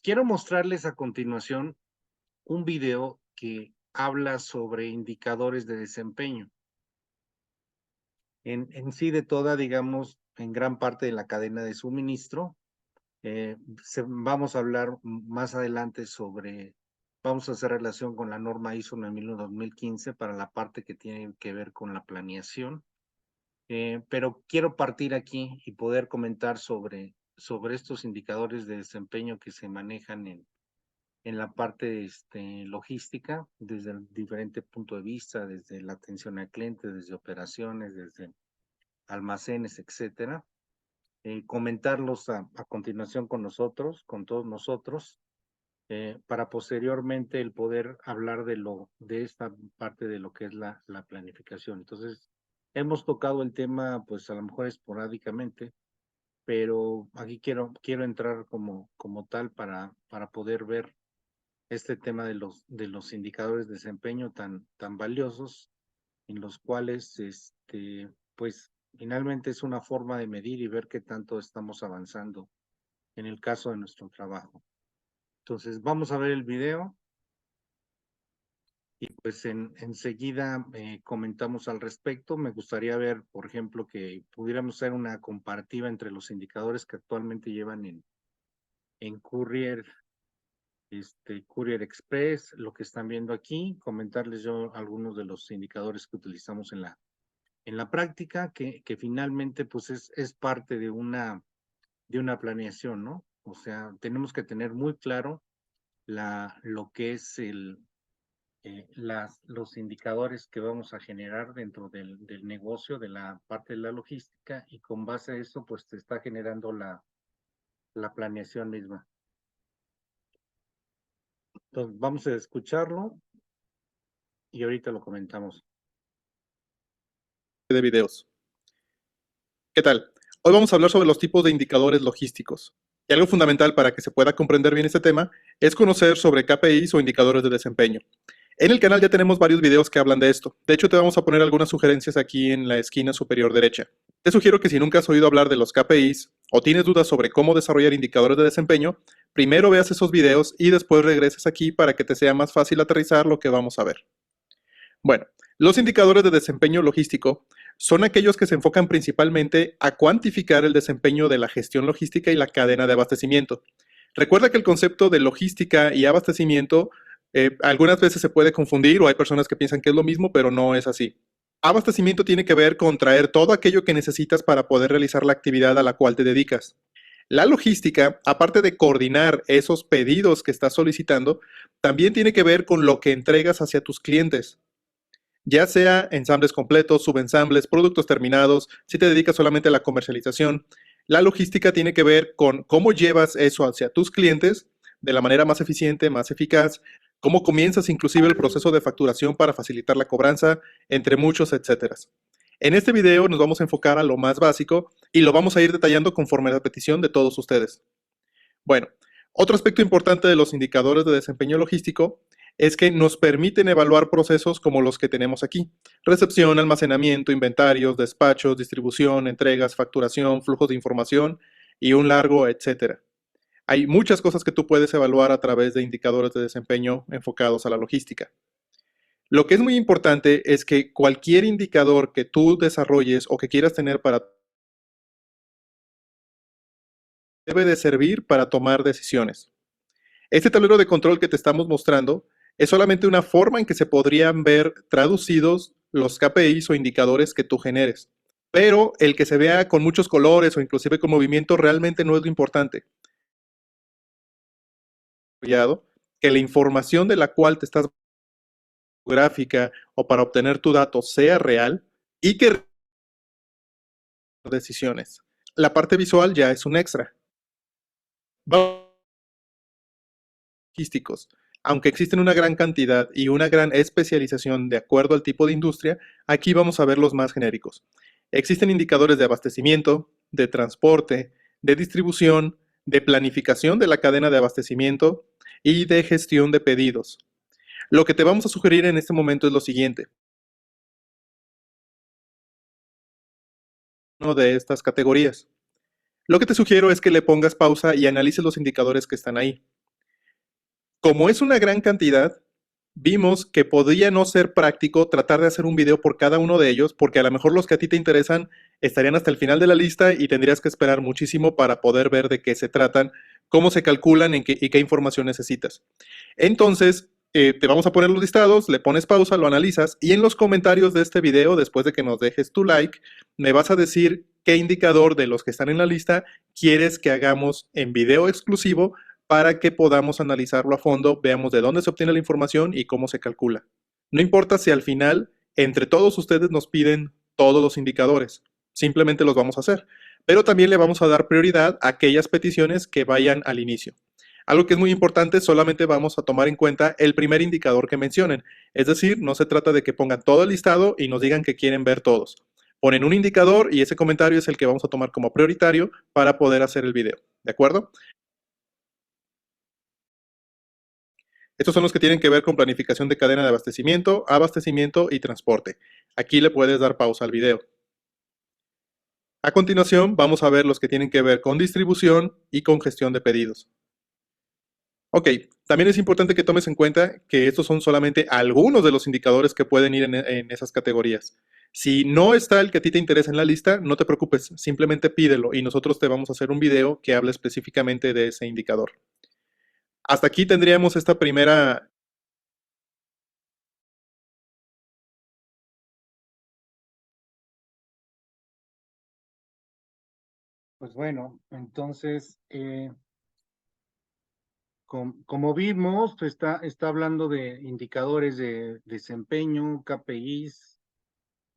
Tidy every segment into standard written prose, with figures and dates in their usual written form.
Quiero mostrarles a continuación un video que habla sobre indicadores de desempeño. En sí de toda, digamos, en gran parte de la cadena de suministro, vamos a hablar más adelante vamos a hacer relación con la norma ISO 9001-2015 para la parte que tiene que ver con la planeación. Pero quiero partir aquí y poder comentar sobre estos indicadores de desempeño que se manejan en la parte logística, desde el diferente punto de vista, desde la atención al cliente, desde operaciones, desde almacenes, etcétera. Comentarlos a continuación con nosotros, con todos nosotros, para posteriormente el poder hablar de esta parte de lo que es la planificación. Entonces, hemos tocado el tema, pues a lo mejor esporádicamente, pero aquí quiero entrar como tal para poder ver este tema de los indicadores de desempeño tan valiosos, en los cuales, pues, finalmente es una forma de medir y ver qué tanto estamos avanzando en el caso de nuestro trabajo. Entonces, vamos a ver el video y pues enseguida comentamos al respecto. Me gustaría ver, por ejemplo, que pudiéramos hacer una comparativa entre los indicadores que actualmente llevan en Courier Express, lo que están viendo aquí, comentarles yo algunos de los indicadores que utilizamos en la práctica, que finalmente pues es parte de una planeación, ¿no? O sea, tenemos que tener muy claro lo que es los indicadores que vamos a generar dentro del negocio, de la parte de la logística, y con base a eso pues te está generando la planeación misma. Entonces, vamos a escucharlo y ahorita lo comentamos. De videos. ¿Qué tal? Hoy vamos a hablar sobre los tipos de indicadores logísticos. Y algo fundamental para que se pueda comprender bien este tema es conocer sobre KPIs o indicadores de desempeño. En el canal ya tenemos varios videos que hablan de esto. De hecho, te vamos a poner algunas sugerencias aquí en la esquina superior derecha. Te sugiero que si nunca has oído hablar de los KPIs o tienes dudas sobre cómo desarrollar indicadores de desempeño, primero veas esos videos y después regreses aquí para que te sea más fácil aterrizar lo que vamos a ver. Bueno, los indicadores de desempeño logístico son aquellos que se enfocan principalmente a cuantificar el desempeño de la gestión logística y la cadena de abastecimiento. Recuerda que el concepto de logística y abastecimiento algunas veces se puede confundir o hay personas que piensan que es lo mismo, pero no es así. Abastecimiento tiene que ver con traer todo aquello que necesitas para poder realizar la actividad a la cual te dedicas. La logística, aparte de coordinar esos pedidos que estás solicitando, también tiene que ver con lo que entregas hacia tus clientes. Ya sea ensambles completos, subensambles, productos terminados, si te dedicas solamente a la comercialización, la logística tiene que ver con cómo llevas eso hacia tus clientes de la manera más eficiente, más eficaz, cómo comienzas inclusive el proceso de facturación para facilitar la cobranza, entre muchos, etcétera. En este video nos vamos a enfocar a lo más básico y lo vamos a ir detallando conforme a la petición de todos ustedes. Bueno, otro aspecto importante de los indicadores de desempeño logístico es que nos permiten evaluar procesos como los que tenemos aquí: recepción, almacenamiento, inventarios, despachos, distribución, entregas, facturación, flujos de información y un largo etcétera. Hay muchas cosas que tú puedes evaluar a través de indicadores de desempeño enfocados a la logística. Lo que es muy importante es que cualquier indicador que tú desarrolles o que quieras tener debe de servir para tomar decisiones. Este tablero de control que te estamos mostrando es solamente una forma en que se podrían ver traducidos los KPIs o indicadores que tú generes. Pero el que se vea con muchos colores o inclusive con movimiento realmente no es lo importante. Que la información de la cual te estás gráfica o para obtener tu dato sea real y que decisiones. La parte visual ya es un extra. Logísticos. Aunque existen una gran cantidad y una gran especialización de acuerdo al tipo de industria, aquí vamos a ver los más genéricos. Existen indicadores de abastecimiento, de transporte, de distribución, de planificación de la cadena de abastecimiento y de gestión de pedidos. Lo que te vamos a sugerir en este momento es lo siguiente. Una de estas categorías. Lo que te sugiero es que le pongas pausa y analices los indicadores que están ahí. Como es una gran cantidad, vimos que podría no ser práctico tratar de hacer un video por cada uno de ellos, porque a lo mejor los que a ti te interesan estarían hasta el final de la lista y tendrías que esperar muchísimo para poder ver de qué se tratan, cómo se calculan y qué información necesitas. Entonces, te vamos a poner los listados, le pones pausa, lo analizas y en los comentarios de este video, después de que nos dejes tu like, me vas a decir qué indicador de los que están en la lista quieres que hagamos en video exclusivo para que podamos analizarlo a fondo, veamos de dónde se obtiene la información y cómo se calcula. No importa si al final entre todos ustedes nos piden todos los indicadores, simplemente los vamos a hacer, pero también le vamos a dar prioridad a aquellas peticiones que vayan al inicio. Algo que es muy importante, solamente vamos a tomar en cuenta el primer indicador que mencionen, es decir, no se trata de que pongan todo el listado y nos digan que quieren ver todos. Ponen un indicador y ese comentario es el que vamos a tomar como prioritario para poder hacer el video, ¿de acuerdo? Estos son los que tienen que ver con planificación de cadena de abastecimiento y transporte. Aquí le puedes dar pausa al video. A continuación, vamos a ver los que tienen que ver con distribución y con gestión de pedidos. Ok, también es importante que tomes en cuenta que estos son solamente algunos de los indicadores que pueden ir en esas categorías. Si no está el que a ti te interesa en la lista, no te preocupes, simplemente pídelo y nosotros te vamos a hacer un video que hable específicamente de ese indicador. Hasta aquí tendríamos esta primera. Pues bueno, entonces, como vimos, está hablando de indicadores de desempeño, KPIs,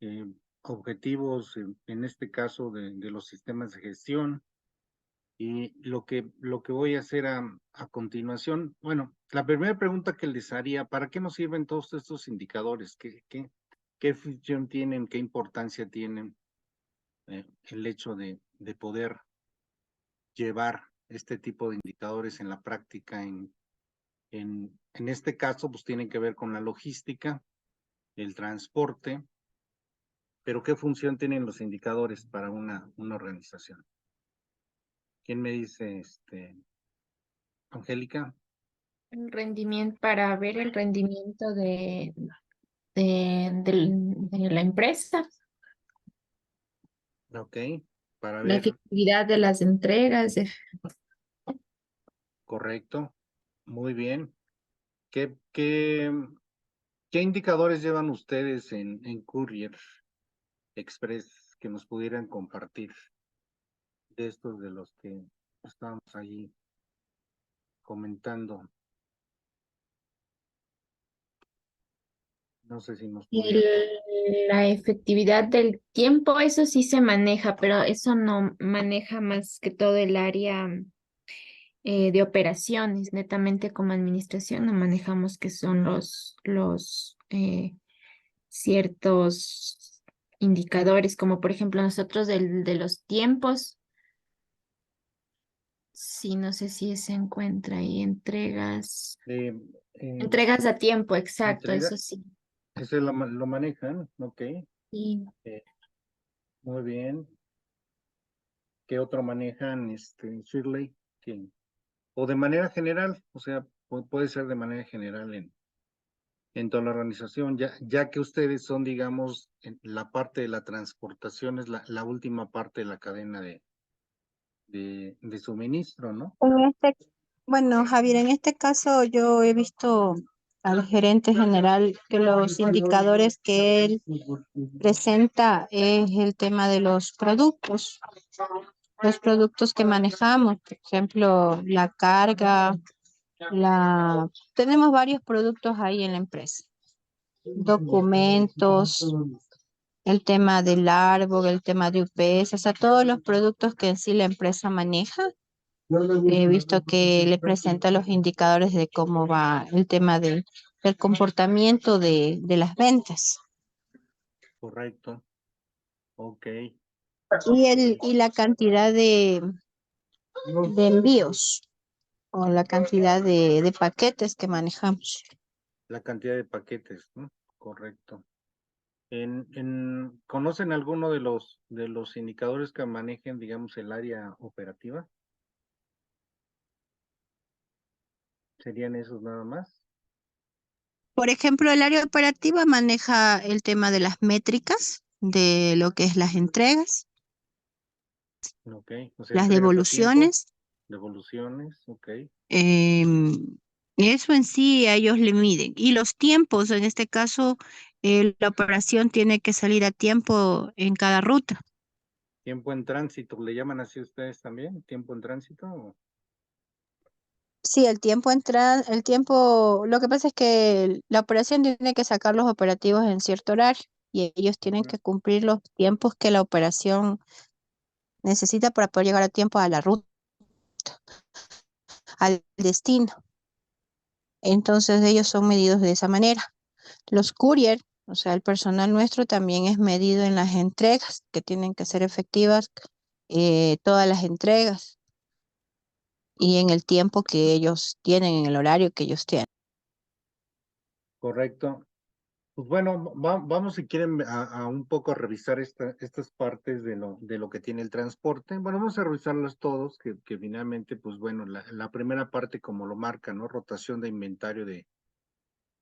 eh, objetivos, en este caso de los sistemas de gestión. Y lo que voy a hacer a continuación, bueno, la primera pregunta que les haría, ¿para qué nos sirven todos estos indicadores? ¿Qué función tienen? ¿Qué importancia tienen el hecho de poder llevar este tipo de indicadores en la práctica? En este caso, pues tienen que ver con la logística, el transporte, pero ¿qué función tienen los indicadores para una organización? ¿Quién me dice, Angélica? El rendimiento, para ver el rendimiento de la empresa, Ok, para la ver, efectividad de las entregas. correcto, muy bien. ¿Qué indicadores llevan ustedes en Courier Express que nos pudieran compartir de estos de los que estábamos ahí comentando? No sé si nos pudieran. La efectividad del tiempo, eso sí se maneja, pero eso no maneja más que todo el área de operaciones, netamente como administración, no manejamos que son los ciertos indicadores, como por ejemplo nosotros de los tiempos. Sí, no sé si se encuentra ahí, entregas, Eh, eh, entregas a tiempo, exacto, entrega, eso sí. ese lo manejan, ok, Y eh, muy bien. ¿Qué otro manejan, Shirley? O de manera general, o sea, puede ser de manera general en toda la organización, ya que ustedes son, digamos, en la parte de la transportación, es la última parte de la cadena de suministro, ¿no? En este, bueno, Javier, en este caso yo he visto al gerente general que los indicadores que él presenta es el tema de los productos que manejamos, por ejemplo, la carga, tenemos varios productos ahí en la empresa, documentos, el tema del árbol, el tema de UPS, o sea, todos los productos que en sí la empresa maneja. He visto que le presenta los indicadores de cómo va el tema del comportamiento de las ventas Correcto, ok, y la cantidad de envíos o la cantidad de paquetes que manejamos. la cantidad de paquetes, ¿no? Correcto. ¿Conocen alguno de los indicadores que manejen, digamos, el área operativa? ¿Serían esos nada más? Por ejemplo, el área operativa maneja el tema de las métricas, de lo que es las entregas, Ok, o sea, las entregas a tiempo, devoluciones. devoluciones, ok, Eso en sí a ellos le miden. Y los tiempos, en este caso, la operación tiene que salir a tiempo en cada ruta. tiempo en tránsito, ¿le llaman así ustedes también? ¿Tiempo en tránsito? Sí, el tiempo el tiempo, lo que pasa es que la operación tiene que sacar los operativos en cierto horario y ellos tienen Ujú. que cumplir los tiempos que la operación necesita para poder llegar a tiempo a la ruta, al destino. Entonces ellos son medidos de esa manera. Los courier, o sea, el personal nuestro también es medido en las entregas, que tienen que ser efectivas todas las entregas y en el tiempo que ellos tienen, en el horario que ellos tienen. Correcto. Pues bueno, vamos si quieren a un poco a revisar estas partes de lo que tiene el transporte. Bueno, vamos a revisarlas todos, que finalmente, pues bueno, la primera parte como lo marca, ¿no? Rotación de inventario de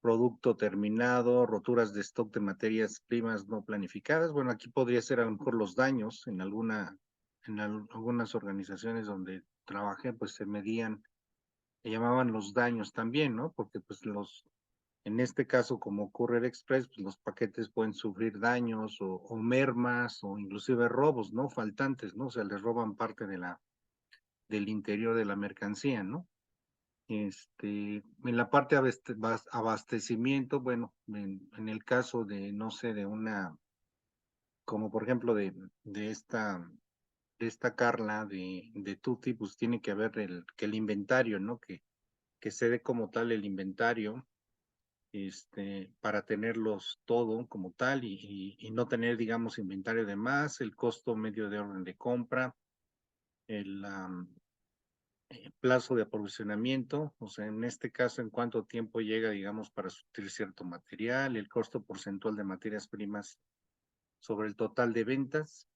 producto terminado, roturas de stock de materias primas no planificadas. Bueno, aquí podría ser a lo mejor los daños algunas organizaciones donde trabajé, pues se medían, se llamaban los daños también, ¿no? Porque pues en este caso, como Courier Express, pues los paquetes pueden sufrir daños o mermas o inclusive robos, ¿no? Faltantes, ¿no? O sea, les roban parte del interior de la mercancía, ¿no? En la parte de abastecimiento, bueno, en el caso de, no sé, como por ejemplo de esta Carla de Tutti, pues tiene que haber que el inventario, ¿no? Que se dé como tal el inventario, para tenerlos todo como tal y no tener, digamos, inventario de más, el costo medio de orden de compra, el plazo de aprovisionamiento, o sea, en este caso, en cuánto tiempo llega, digamos, para surtir cierto material, el costo porcentual de materias primas sobre el total de ventas,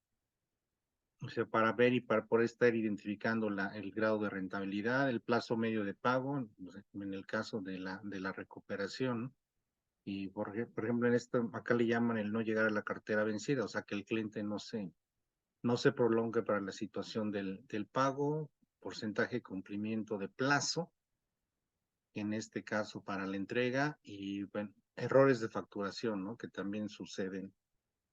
o sea, para ver y para poder estar identificando el grado de rentabilidad, el plazo medio de pago, en el caso de la recuperación. Y por ejemplo, en esto, acá le llaman el no llegar a la cartera vencida, o sea, que el cliente no se prolongue para la situación del pago, porcentaje de cumplimiento de plazo, en este caso para la entrega, y bueno, errores de facturación, ¿no? Que también suceden.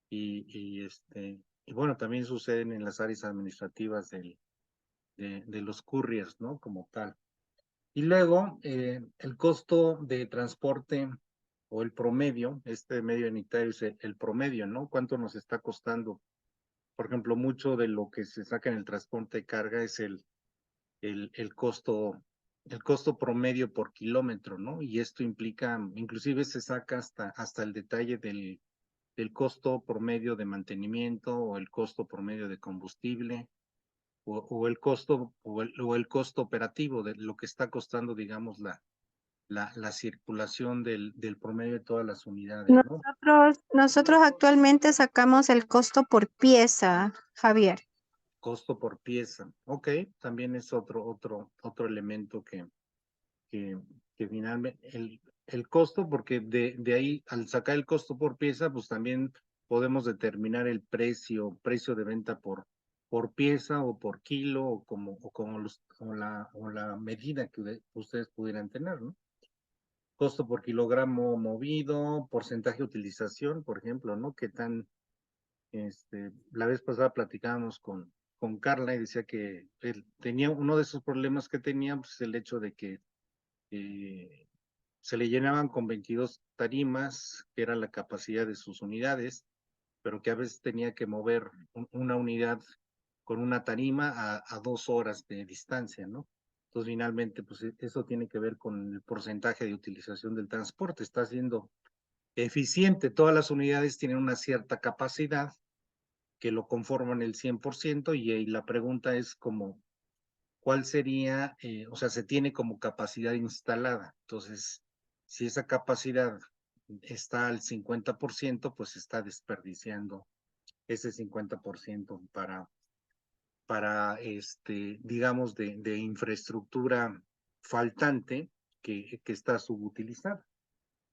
Y bueno, también suceden en las áreas administrativas de los couriers, ¿no? Como tal. Y luego, el costo de transporte o el promedio, este medio unitario es el promedio, ¿no? ¿Cuánto nos está costando? Por ejemplo, mucho de lo que se saca en el transporte de carga es el costo promedio por kilómetro, ¿no? Y esto implica, inclusive se saca hasta el detalle del costo promedio de mantenimiento o el costo promedio de combustible o el costo operativo de lo que está costando, digamos, la circulación del promedio de todas las unidades, ¿no? Nosotros actualmente sacamos el costo por pieza, Javier. Costo por pieza. Ok, también es otro elemento que finalmente, el costo, porque de ahí, al sacar el costo por pieza, pues también podemos determinar el precio de venta por pieza o por kilo o la medida que ustedes pudieran tener, ¿no? Costo por kilogramo movido, porcentaje de utilización, por ejemplo, ¿no? ¿Qué tan, la vez pasada platicábamos con Carla y decía que él tenía uno de esos problemas que tenía, pues el hecho de que se le llenaban con 22 tarimas, que era la capacidad de sus unidades, pero que a veces tenía que mover una unidad con una tarima a 2 horas de distancia, ¿no? Entonces, finalmente, pues eso tiene que ver con el porcentaje de utilización del transporte. Está siendo eficiente. Todas las unidades tienen una cierta capacidad que lo conforman el 100% y la pregunta es como, ¿cuál sería? O sea, se tiene como capacidad instalada. Entonces, si esa capacidad está al 50%, pues está desperdiciando ese 50% para digamos, de infraestructura faltante que está subutilizada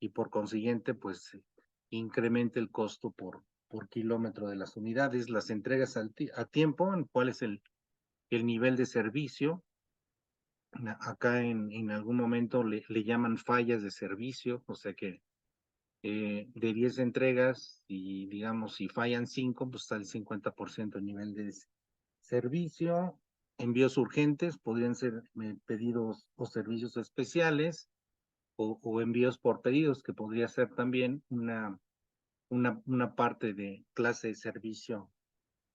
y por consiguiente, pues incrementa el costo por kilómetro de las unidades, las entregas a tiempo, cuál es el nivel de servicio. Acá en algún momento le llaman fallas de servicio, o sea que de 10 entregas y digamos si fallan 5, pues está el 50% de nivel de servicio. Envíos urgentes podrían ser pedidos o servicios especiales o envíos por pedidos, que podría ser también una parte de clase de servicio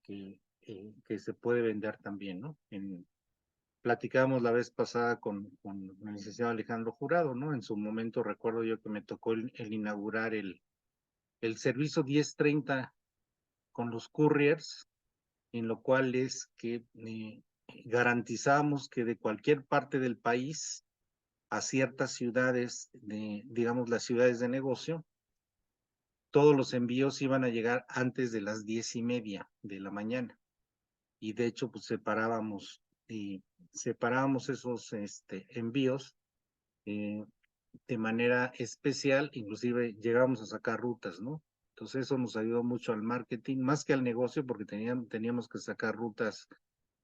que se puede vender también, ¿no? Platicábamos la vez pasada con el licenciado Alejandro Jurado, ¿no? En su momento recuerdo yo que me tocó el inaugurar el servicio 1030 con los couriers, en lo cual es que garantizamos que de cualquier parte del país a ciertas ciudades, digamos las ciudades de negocio, todos los envíos iban a llegar antes de las 10:30 de la mañana. Y de hecho, pues separábamos esos envíos de manera especial, inclusive llegábamos a sacar rutas, ¿no? Entonces eso nos ayudó mucho al marketing, más que al negocio, porque teníamos que sacar rutas,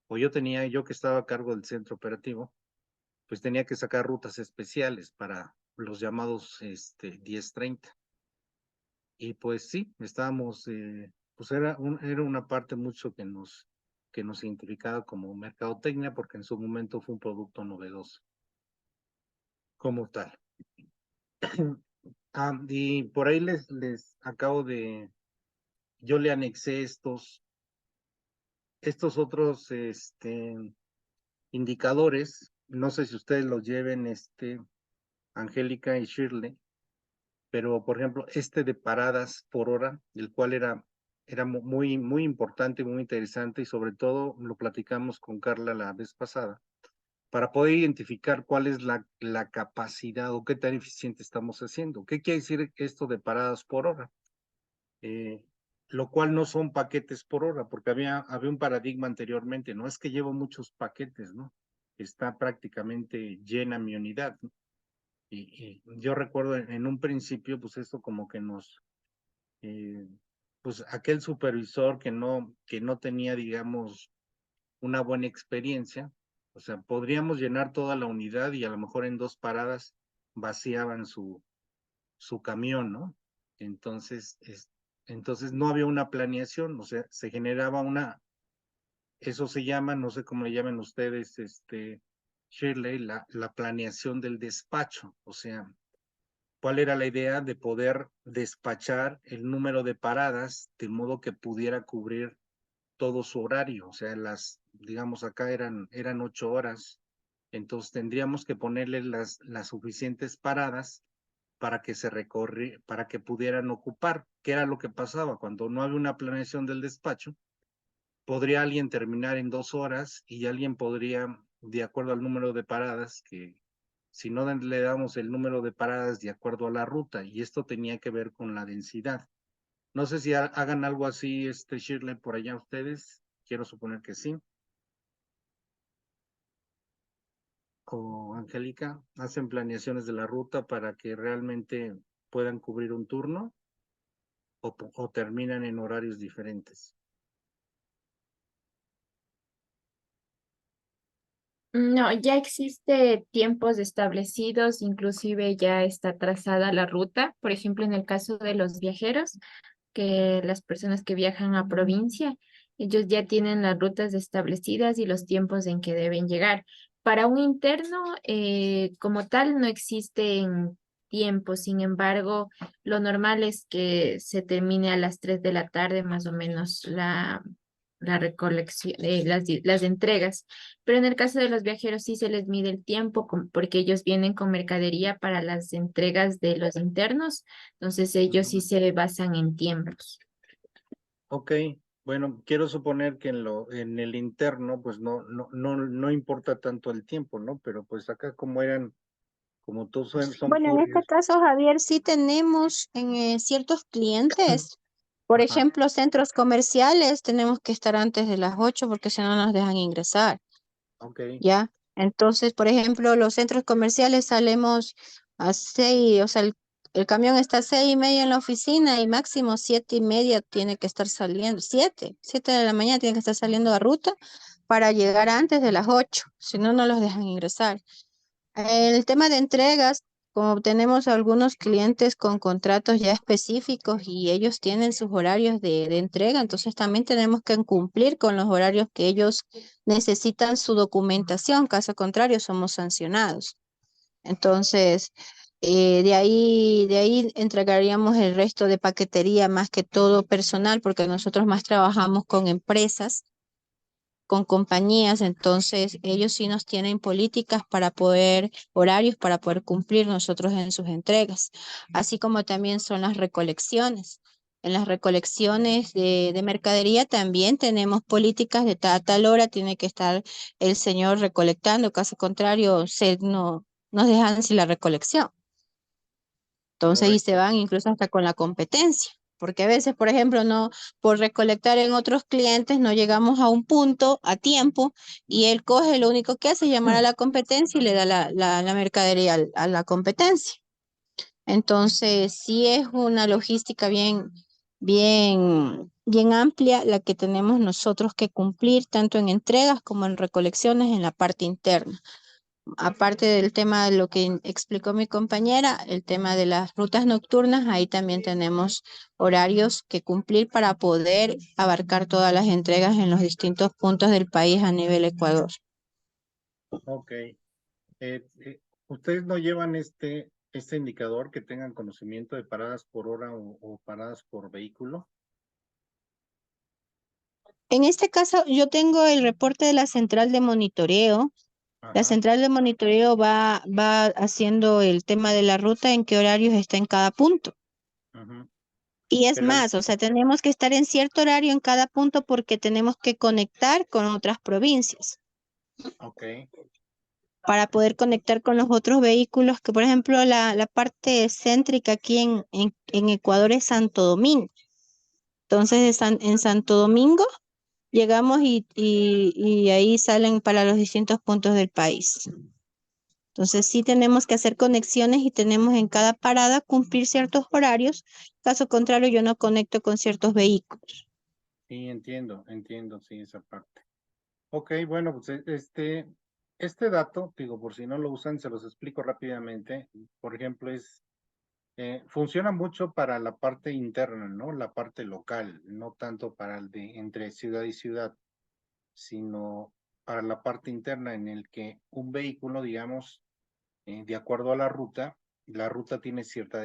o yo que estaba a cargo del centro operativo, pues tenía que sacar rutas especiales para los llamados 1030. Y pues sí, estábamos, pues era una parte mucho que nos identificaba como mercadotecnia, porque en su momento fue un producto novedoso, como tal. Y por ahí les acabo yo le anexé estos otros indicadores, no sé si ustedes los lleven, Angélica y Shirley, pero por ejemplo, de paradas por hora, el cual era muy, muy importante, muy interesante, y sobre todo lo platicamos con Carla la vez pasada, para poder identificar cuál es la capacidad o qué tan eficiente estamos haciendo. ¿Qué quiere decir esto de paradas por hora? Lo cual no son paquetes por hora, porque había un paradigma anteriormente, no es que llevo muchos paquetes, ¿no? Está prácticamente llena mi unidad, ¿no? Y yo recuerdo en un principio, pues esto como que pues aquel supervisor que no tenía, digamos, una buena experiencia, o sea, podríamos llenar toda la unidad y a lo mejor en 2 paradas vaciaban su camión, ¿no? Entonces, entonces no había una planeación, o sea, se generaba eso se llama, no sé cómo le llaman ustedes, Shirley, la planeación del despacho, o sea, ¿cuál era la idea de poder despachar el número de paradas de modo que pudiera cubrir todo su horario? O sea, digamos, acá eran 8 horas, entonces tendríamos que ponerle las suficientes paradas para que para que pudieran ocupar. ¿Qué era lo que pasaba? Cuando no había una planeación del despacho, podría alguien terminar en 2 horas y alguien podría, de acuerdo al número de paradas, que si no le damos el número de paradas de acuerdo a la ruta, y esto tenía que ver con la densidad. No sé si hagan algo así, Shirley, por allá ustedes. Quiero suponer que sí. O Angélica, hacen planeaciones de la ruta para que realmente puedan cubrir un turno o terminan en horarios diferentes. No, ya existe tiempos establecidos, inclusive ya está trazada la ruta. Por ejemplo, en el caso de los viajeros, que las personas que viajan a provincia, ellos ya tienen las rutas establecidas y los tiempos en que deben llegar. Para un interno, como tal, no existen tiempos. Sin embargo, lo normal es que se termine a las 3 de la tarde, más o menos, la recolección, las entregas. Pero en el caso de los viajeros sí se les mide el tiempo porque ellos vienen con mercadería para las entregas de los internos, entonces ellos sí se basan en tiempos. Ok, bueno, quiero suponer que en el interno, pues no importa tanto el tiempo, ¿no? Pero pues acá como Como todos son Bueno, en este couriers. caso, Javier, sí tenemos en ciertos clientes, por Ajá, ejemplo, centros comerciales, tenemos que estar antes de las 8 porque si no nos dejan ingresar, ok, ¿ya? Entonces, por ejemplo, los centros comerciales salimos a 6, o sea, el camión está a 6:30 en la oficina y máximo 7:30 tiene que estar saliendo, 7 de la mañana tiene que estar saliendo a ruta para llegar antes de las 8, si no, no los dejan ingresar. El tema de entregas, como tenemos algunos clientes con contratos ya específicos y ellos tienen sus horarios de entrega, entonces también tenemos que cumplir con los horarios que ellos necesitan su documentación, caso contrario somos sancionados. Entonces, de ahí entregaríamos el resto de paquetería, más que todo personal, porque nosotros más trabajamos con empresas, con compañías, entonces ellos sí nos tienen políticas para poder, horarios para poder cumplir nosotros en sus entregas, así como también son las recolecciones. En las recolecciones de mercadería también tenemos políticas de tal a tal hora tiene que estar el señor recolectando, caso contrario, no nos dejan sin la recolección. Entonces, y se correcto. van incluso hasta con la competencia, porque a veces, por ejemplo, no, por recolectar en otros clientes no llegamos a un punto a tiempo y él coge, lo único que hace es llamar a la competencia y le da la mercadería a la competencia. Entonces, sí es una logística bien amplia la que tenemos nosotros que cumplir, tanto en entregas como en recolecciones en la parte interna. Aparte del tema de lo que explicó mi compañera, el tema de las rutas nocturnas, ahí también tenemos horarios que cumplir para poder abarcar todas las entregas en los distintos puntos del país a nivel Ecuador. Ok. ¿Ustedes no llevan este indicador que tengan conocimiento de paradas por hora o paradas por vehículo? En este caso, yo tengo el reporte de la central de monitoreo. La Ajá, central de monitoreo va haciendo el tema de la ruta, en qué horarios está en cada punto. ajá. Y es Pero, más, o sea, tenemos que estar en cierto horario en cada punto porque tenemos que conectar con otras provincias ok, para poder conectar con los otros vehículos, que por ejemplo la parte céntrica aquí en Ecuador es Santo Domingo. Entonces en Santo Domingo llegamos y ahí salen para los distintos puntos del país. Entonces sí tenemos que hacer conexiones y tenemos en cada parada cumplir ciertos horarios. Caso contrario, yo no conecto con ciertos vehículos. sí, entiendo, sí, esa parte. Ok, bueno, pues este dato, digo, por si no lo usan, se los explico rápidamente. Por ejemplo, funciona mucho para la parte interna, ¿no? La parte local, no tanto para el de entre ciudad y ciudad, sino para la parte interna en el que un vehículo, digamos, de acuerdo a la ruta tiene cierta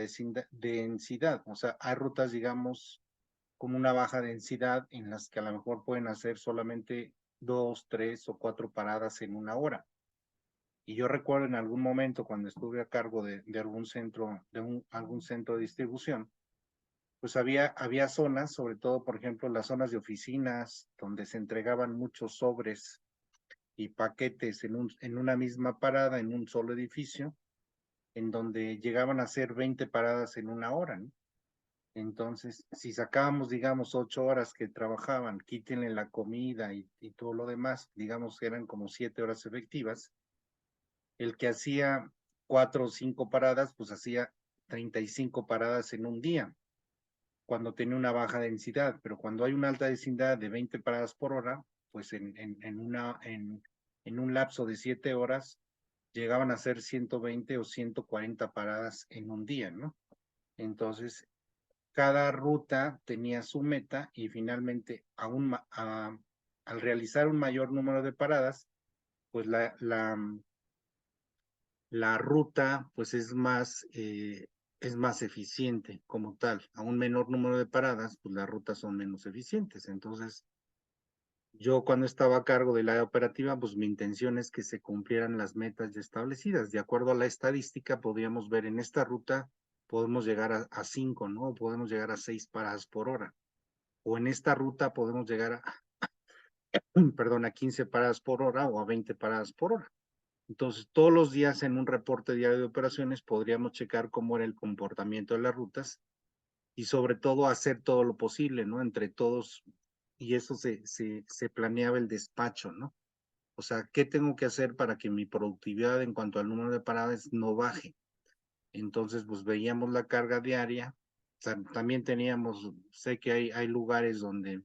densidad, o sea, hay rutas, digamos, con una baja densidad en las que a lo mejor pueden hacer solamente 2, 3 o 4 paradas en una hora. Y yo recuerdo en algún momento cuando estuve a cargo de algún centro, algún centro de distribución, pues había zonas, sobre todo, por ejemplo, las zonas de oficinas, donde se entregaban muchos sobres y paquetes en una misma parada, en un solo edificio, en donde llegaban a ser 20 paradas en una hora, ¿no? Entonces, si sacábamos, digamos, 8 horas que trabajaban, quítenle la comida y todo lo demás, digamos que eran como 7 horas efectivas, el que hacía 4 o 5 paradas, pues hacía 35 paradas en un día, cuando tenía una baja densidad, pero cuando hay una alta densidad de 20 paradas por hora, pues en un lapso de 7 horas, llegaban a ser 120 o 140 paradas en un día, ¿no? Entonces, cada ruta tenía su meta y finalmente, al realizar un mayor número de paradas, pues la ruta pues es más eficiente como tal. A un menor número de paradas, pues las rutas son menos eficientes. Entonces, yo cuando estaba a cargo del área operativa, pues mi intención es que se cumplieran las metas ya establecidas. De acuerdo a la estadística, podríamos ver en esta ruta, podemos llegar a 5, ¿no? O podemos llegar a 6 paradas por hora. O en esta ruta podemos llegar perdón, a 15 paradas por hora o a 20 paradas por hora. Entonces, todos los días en un reporte diario de operaciones podríamos checar cómo era el comportamiento de las rutas y sobre todo hacer todo lo posible, ¿no? Entre todos, y eso se planeaba el despacho, ¿no? O sea, ¿qué tengo que hacer para que mi productividad en cuanto al número de paradas no baje? Entonces, pues veíamos la carga diaria. O sea, también teníamos, sé que hay lugares donde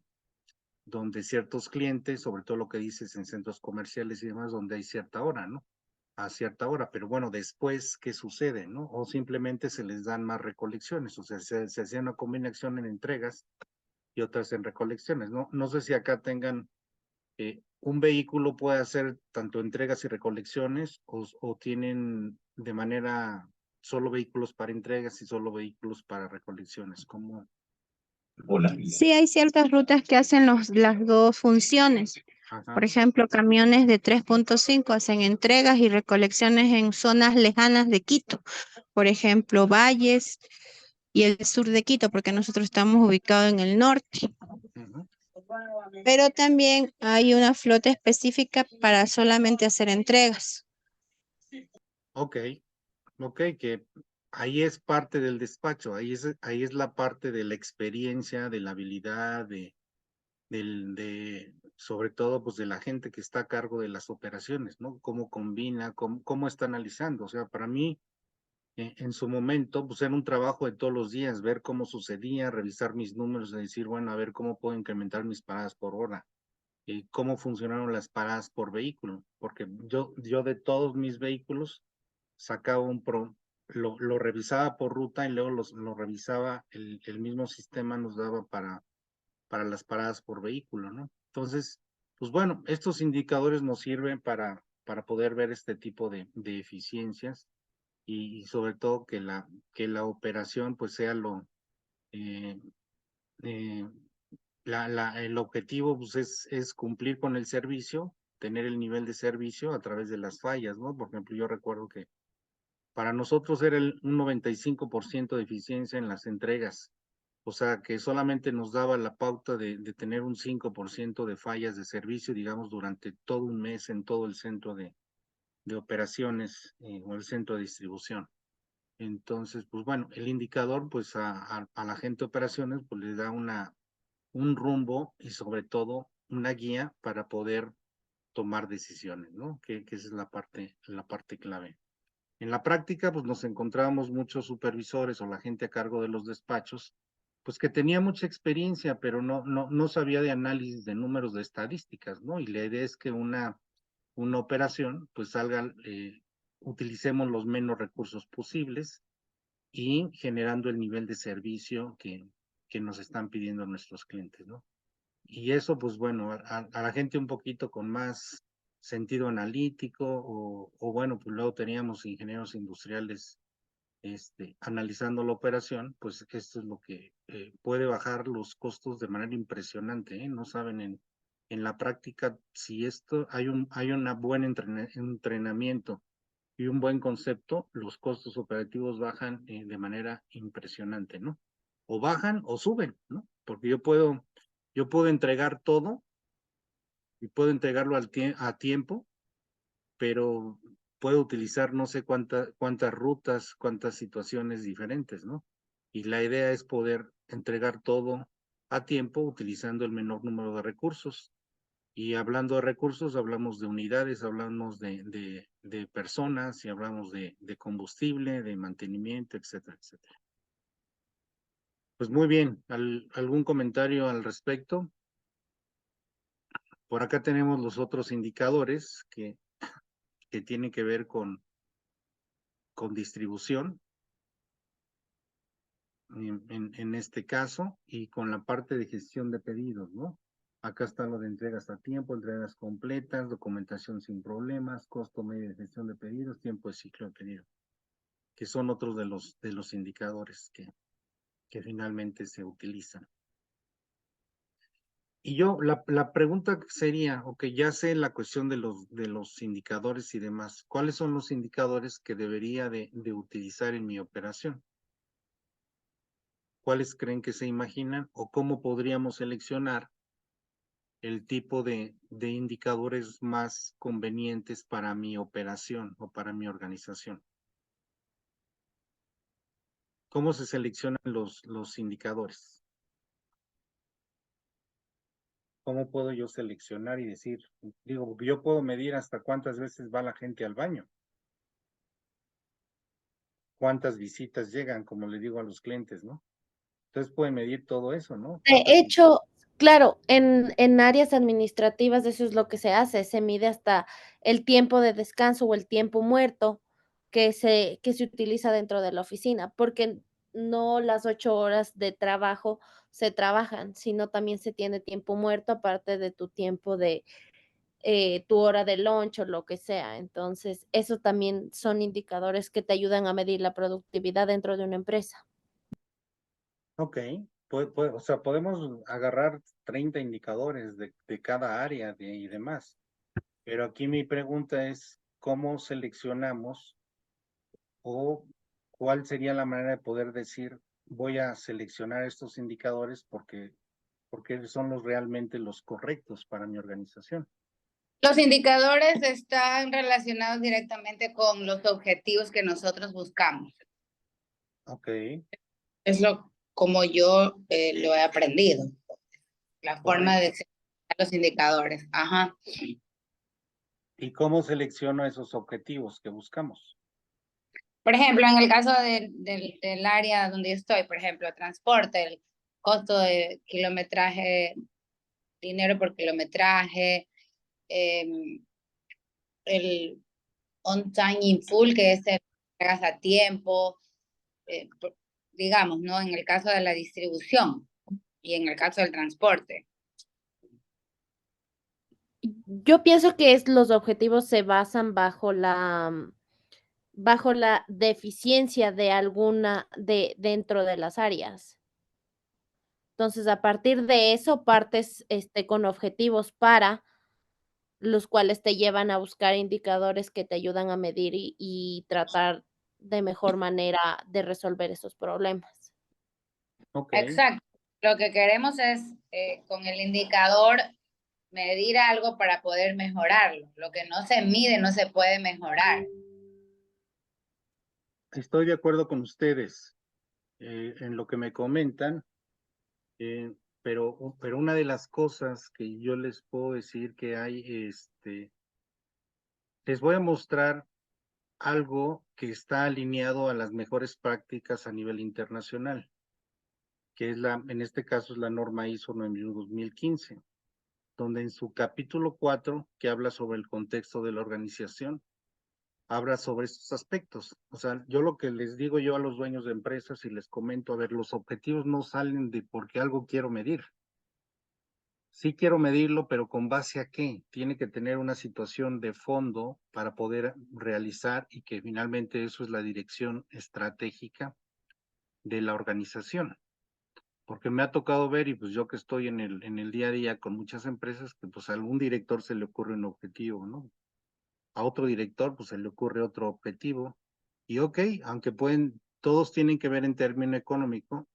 ciertos clientes, sobre todo lo que dices en centros comerciales y demás, donde hay cierta hora, ¿no? A cierta hora, pero bueno, después, ¿qué sucede, no? O simplemente se les dan más recolecciones, o sea, se hacía una combinación en entregas y otras en recolecciones, ¿no? No sé si acá tengan, un vehículo puede hacer tanto entregas y recolecciones o tienen de manera solo vehículos para entregas y solo vehículos para recolecciones, ¿cómo? Sí, hay ciertas rutas que hacen las dos funciones. Ajá. Por ejemplo, camiones de 3.5 hacen entregas y recolecciones en zonas lejanas de Quito. Por ejemplo, Valles y el sur de Quito, porque nosotros estamos ubicados en el norte. Ujú. Pero también hay una flota específica para solamente hacer entregas. Ok, que ahí es parte del despacho, ahí es la parte de la experiencia, de la habilidad, sobre todo, pues de la gente que está a cargo de las operaciones, ¿no? Cómo combina, cómo está analizando. O sea, para mí, en su momento, pues era un trabajo de todos los días, ver cómo sucedía, revisar mis números, y decir, bueno, a ver cómo puedo incrementar mis paradas por hora, cómo funcionaron las paradas por vehículo, porque yo de todos mis vehículos sacaba lo revisaba por ruta y luego lo revisaba, el mismo sistema nos daba para las paradas por vehículo, ¿no? Entonces, pues bueno, estos indicadores nos sirven para poder ver este tipo de eficiencias y sobre todo que la operación pues sea eh, eh, el objetivo pues es cumplir con el servicio, tener el nivel de servicio a través de las fallas, ¿no? Por ejemplo, yo recuerdo que para nosotros era un 95% de eficiencia en las entregas. O sea, que solamente nos daba la pauta de tener un 5% de fallas de servicio, digamos, durante todo un mes en todo el centro de operaciones o el centro de distribución. Entonces, pues bueno, el indicador, pues a la gente de operaciones, pues le da un rumbo y sobre todo una guía para poder tomar decisiones, ¿no? Que esa es la parte clave. En la práctica, pues nos encontrábamos muchos supervisores o la gente a cargo de los despachos, pues que tenía mucha experiencia, pero no sabía de análisis de números de estadísticas, ¿no? Y la idea es que una operación, pues salga, utilicemos los menos recursos posibles y generando el nivel de servicio que nos están pidiendo nuestros clientes, ¿no? Y eso, pues bueno, a la gente un poquito con más sentido analítico o bueno, pues luego teníamos ingenieros industriales analizando la operación, pues esto es lo que puede bajar los costos de manera impresionante, ¿eh? No saben en la práctica si esto hay una buen entrenamiento y un buen concepto, los costos operativos bajan de manera impresionante, ¿no? O bajan o suben, ¿no? Porque yo puedo entregar todo y puedo entregarlo a tiempo, pero puedo utilizar no sé cuántas rutas, cuántas situaciones diferentes, ¿no? Y la idea es poder entregar todo a tiempo utilizando el menor número de recursos. Y hablando de recursos, hablamos de unidades, hablamos de personas y hablamos de combustible, de mantenimiento, etcétera, etcétera. Pues muy bien, ¿algún comentario al respecto? Por acá tenemos los otros indicadores que tienen que ver con distribución, en este caso, y con la parte de gestión de pedidos, ¿no? Acá está lo de entregas a tiempo, entregas completas, documentación sin problemas, costo medio de gestión de pedidos, tiempo de ciclo de pedido, que son otros de los indicadores que finalmente se utilizan. Y yo, la pregunta sería, ok, ya sé la cuestión de los indicadores y demás, ¿cuáles son los indicadores que debería de utilizar en mi operación? ¿Cuáles creen que se imaginan o cómo podríamos seleccionar el tipo de indicadores más convenientes para mi operación o para mi organización. ¿Cómo se seleccionan los indicadores? ¿Cómo puedo yo seleccionar y decir, digo, yo puedo medir hasta cuántas veces va la gente al baño? ¿Cuántas visitas llegan, como le digo a los clientes, ¿no? Entonces puede medir todo eso, ¿no? De ¿Cuántas hecho, claro, en áreas administrativas eso es lo que se hace, se mide hasta el tiempo de descanso o el tiempo muerto que se utiliza dentro de la oficina, porque no las 8 horas de trabajo se trabajan, sino también se tiene tiempo muerto aparte de tu tiempo de tu hora de lunch o lo que sea. Entonces, eso también son indicadores que te ayudan a medir la productividad dentro de una empresa. Ok, o sea, podemos agarrar 30 indicadores de cada área y demás. Pero aquí mi pregunta es, ¿cómo seleccionamos o cuál sería la manera de poder decir, voy a seleccionar estos indicadores porque son realmente los correctos para mi organización? Los indicadores están relacionados directamente con los objetivos que nosotros buscamos. Ok, Es como yo lo he aprendido, la forma de seleccionar los indicadores. Ajá. ¿y cómo selecciono esos objetivos que buscamos? Por ejemplo, en el caso del área donde yo estoy, por ejemplo, transporte, el costo de kilometraje, dinero por kilometraje, el on time in full, que es el pagas a tiempo, digamos, ¿no? En el caso de la distribución y en el caso del transporte. Yo pienso que los objetivos se basan bajo la deficiencia de alguna dentro de las áreas. Entonces, a partir de eso, partes con objetivos para los cuales te llevan a buscar indicadores que te ayudan a medir y tratar de mejor manera de resolver esos problemas. Ok, Exacto. Lo que queremos es con el indicador medir algo para poder mejorarlo. Lo que no se mide no se puede mejorar. estoy de acuerdo con ustedes en lo que me comentan, pero una de las cosas que yo les puedo decir que hay, les voy a mostrar algo que está alineado a las mejores prácticas a nivel internacional, que es en este caso es la norma ISO 9015, donde en su capítulo 4, que habla sobre el contexto de la organización, habla sobre estos aspectos. O sea, yo lo que les digo yo a los dueños de empresas y les comento, a ver, los objetivos no salen de porque algo quiero medir. Sí quiero medirlo, pero ¿con base a qué? Tiene que tener una situación de fondo para poder realizar y que finalmente eso es la dirección estratégica de la organización. Porque me ha tocado ver, y pues yo que estoy en el día a día con muchas empresas, que pues a algún director se le ocurre un objetivo, ¿no? A otro director pues se le ocurre otro objetivo. Y ok, aunque todos tienen que ver en término económico,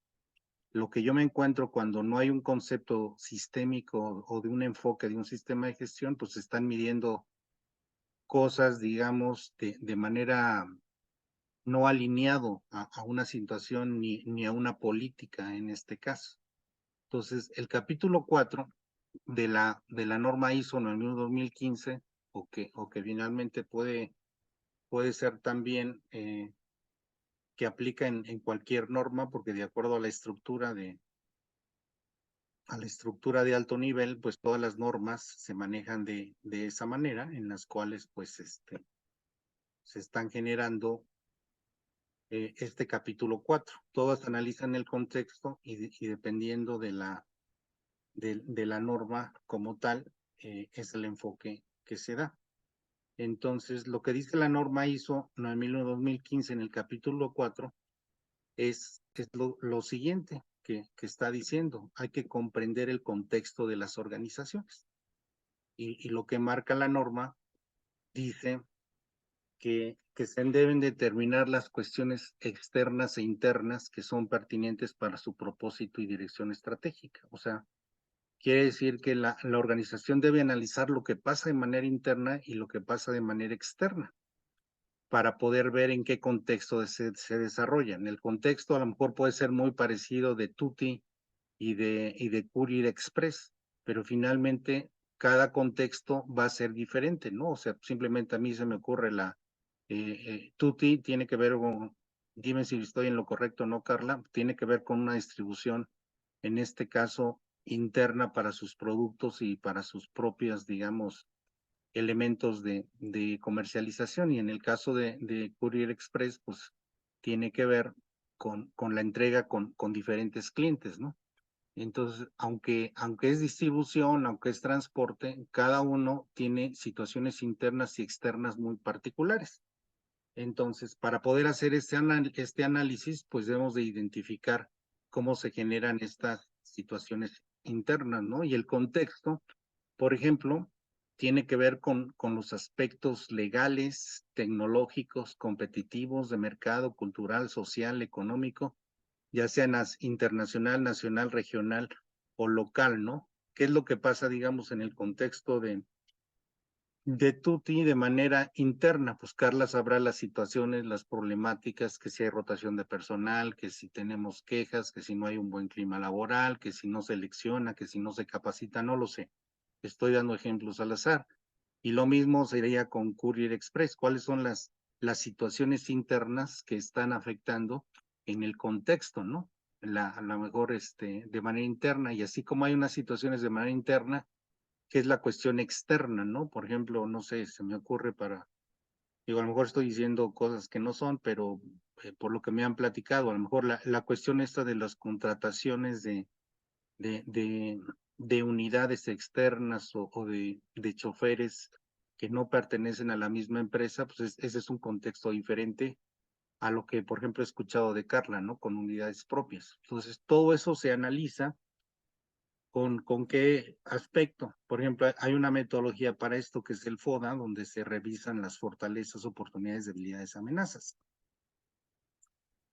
lo que yo me encuentro cuando no hay un concepto sistémico o de un enfoque de un sistema de gestión, pues se están midiendo cosas, digamos, de manera no alineado a una situación ni a una política en este caso. Entonces, el capítulo 4 de la norma ISO 9015, o que finalmente puede ser también que aplica en cualquier norma, porque de acuerdo a la estructura de alto nivel, pues todas las normas se manejan de esa manera, en las cuales pues se están generando este capítulo 4. Todas analizan el contexto y dependiendo de la norma como tal, es el enfoque que se da. Entonces, lo que dice la norma ISO 9015 en el capítulo 4 es lo siguiente que está diciendo. Hay que comprender el contexto de las organizaciones. Y lo que marca la norma dice que se deben determinar las cuestiones externas e internas que son pertinentes para su propósito y dirección estratégica. O sea, Quiere decir que la organización debe analizar lo que pasa de manera interna y lo que pasa de manera externa, para poder ver en qué contexto se desarrolla. En el contexto a lo mejor puede ser muy parecido de Tutti y de Courier Express, pero finalmente cada contexto va a ser diferente, ¿no? O sea, simplemente a mí se me ocurre Tutti tiene que ver con, dime si estoy en lo correcto o no, Carla, tiene que ver con una distribución, en este caso, interna para sus productos y para sus propias, digamos, elementos de comercialización. Y en el caso de Courier Express, pues tiene que ver con la entrega con diferentes clientes, ¿no? Entonces, aunque es distribución, aunque es transporte, cada uno tiene situaciones internas y externas muy particulares. Entonces, para poder hacer este análisis, pues debemos de identificar cómo se generan estas situaciones internas, ¿no? Y el contexto, por ejemplo, tiene que ver con los aspectos legales, tecnológicos, competitivos, de mercado, cultural, social, económico, ya sea internacional, nacional, regional o local, ¿no? ¿Qué es lo que pasa, digamos, en el contexto de Tuti de manera interna? Pues Carla sabrá las situaciones, las problemáticas, que si hay rotación de personal, que si tenemos quejas, que si no hay un buen clima laboral, que si no se selecciona, que si no se capacita, no lo sé. Estoy dando ejemplos al azar. Y lo mismo sería con Courier Express. ¿Cuáles son las situaciones internas que están afectando en el contexto, ¿no? A lo mejor de manera interna, y así como hay unas situaciones de manera interna, que es la cuestión externa, ¿no? Por ejemplo, no sé, se me ocurre digo, a lo mejor estoy diciendo cosas que no son, pero por lo que me han platicado, a lo mejor la cuestión esta de las contrataciones de, de, de unidades externas o de choferes que no pertenecen a la misma empresa, pues ese es un contexto diferente a lo que, por ejemplo, he escuchado de Carla, ¿no? Con unidades propias. Entonces, todo eso se analiza con qué aspecto. Por ejemplo, hay una metodología para esto que es el FODA, donde se revisan las fortalezas, oportunidades, debilidades, amenazas.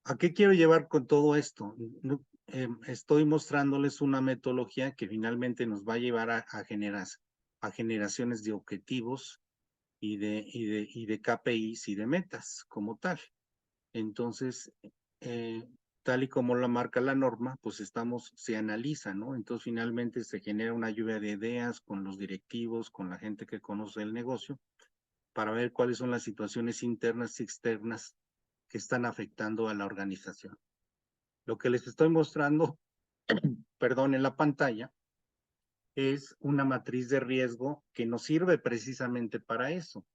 ¿A qué quiero llevar con todo esto? Estoy mostrándoles una metodología que finalmente nos va a llevar a generaciones de objetivos y de KPIs y de metas como tal. Entonces, tal y como lo marca la norma, pues se analiza, ¿no? Entonces finalmente se genera una lluvia de ideas con los directivos, con la gente que conoce el negocio, para ver cuáles son las situaciones internas y externas que están afectando a la organización. Lo que les estoy mostrando, perdón, en la pantalla, es una matriz de riesgo que nos sirve precisamente para eso,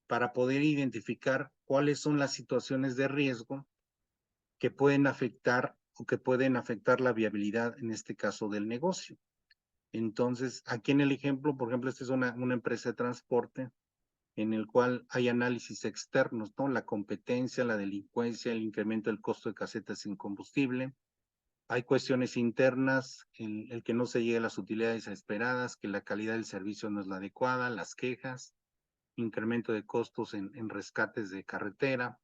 para poder identificar cuáles son las situaciones de riesgo que pueden afectar la viabilidad, en este caso, del negocio. Entonces, aquí en el ejemplo, por ejemplo, esta es una empresa de transporte en el cual hay análisis externos, ¿no? La competencia, la delincuencia, el incremento del costo de casetas sin combustible. Hay cuestiones internas, el que no se llegue a las utilidades esperadas, que la calidad del servicio no es la adecuada, las quejas, incremento de costos en rescates de carretera.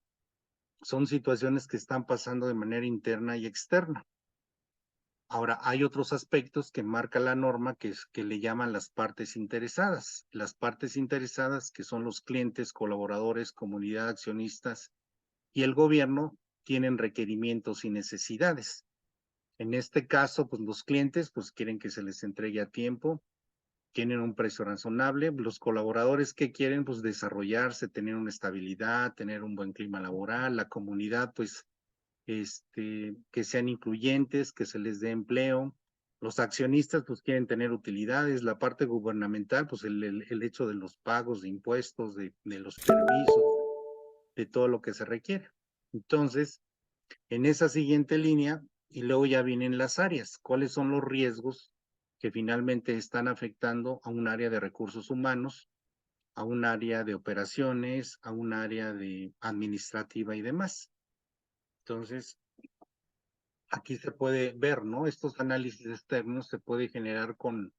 Son situaciones que están pasando de manera interna y externa. Ahora, hay otros aspectos que marca la norma que le llaman las partes interesadas. Las partes interesadas, que son los clientes, colaboradores, comunidad, accionistas y el gobierno, tienen requerimientos y necesidades. En este caso, pues los clientes pues quieren que se les entregue a tiempo, tienen un precio razonable. Los colaboradores que quieren pues desarrollarse, tener una estabilidad, tener un buen clima laboral. La comunidad pues que sean incluyentes, que se les dé empleo. Los accionistas pues quieren tener utilidades. La parte gubernamental pues el hecho de los pagos de impuestos, de los permisos, de todo lo que se requiere. Entonces, en esa siguiente línea, y luego ya vienen las áreas. ¿Cuáles son los riesgos que finalmente están afectando a un área de recursos humanos, a un área de operaciones, a un área de administrativa y demás? Entonces, aquí se puede ver, ¿no? Estos análisis externos se puede generar con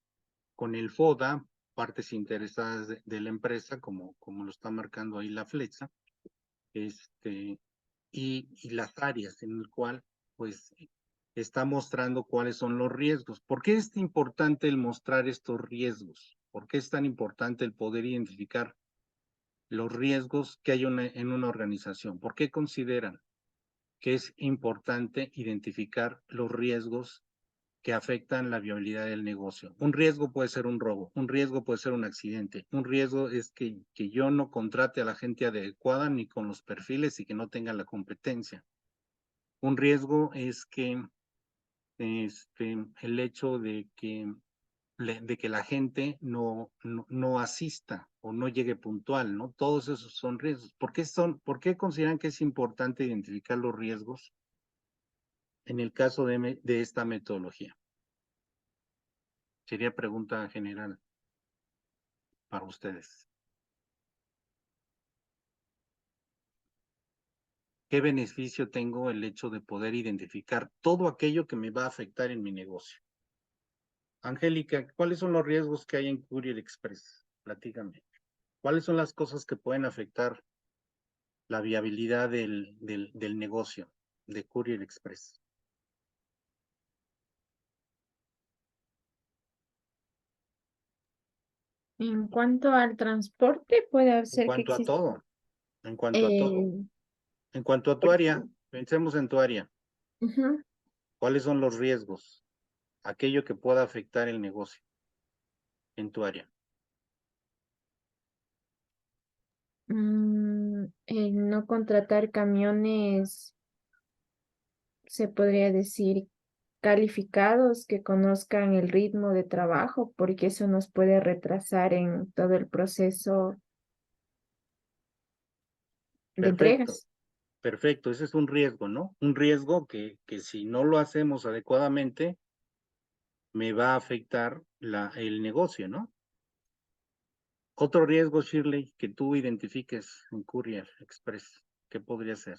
el FODA, partes interesadas de la empresa, como lo está marcando ahí la flecha, y las áreas en el cual, pues, está mostrando cuáles son los riesgos. ¿Por qué es importante el mostrar estos riesgos? ¿Por qué es tan importante el poder identificar los riesgos que hay en una organización? ¿Por qué consideran que es importante identificar los riesgos que afectan la viabilidad del negocio? Un riesgo puede ser un robo, un riesgo puede ser un accidente, un riesgo es que yo no contrate a la gente adecuada ni con los perfiles y que no tenga la competencia. Un riesgo es que el hecho de que la gente no asista o no llegue puntual, ¿no? Todos esos son riesgos. ¿Por qué consideran que es importante identificar los riesgos en el caso de esta metodología? Sería pregunta general para ustedes. ¿Qué beneficio tengo el hecho de poder identificar todo aquello que me va a afectar en mi negocio? Angélica, ¿cuáles son los riesgos que hay en Courier Express? Platícame. ¿Cuáles son las cosas que pueden afectar la viabilidad del negocio de Courier Express? En cuanto al transporte, puede En ser que cuanto a exista. todo, en cuanto a todo. En cuanto a tu Por área, pensemos en tu área. ujú. ¿Cuáles son los riesgos? Aquello que pueda afectar el negocio en tu área. El no contratar camiones, se podría decir, calificados que conozcan el ritmo de trabajo, porque eso nos puede retrasar en todo el proceso de Perfecto, entregas. perfecto. Ese es un riesgo, ¿no? Un riesgo que si no lo hacemos adecuadamente, me va a afectar el negocio, ¿no? Otro riesgo, Shirley, que tú identifiques en Courier Express, ¿qué podría ser?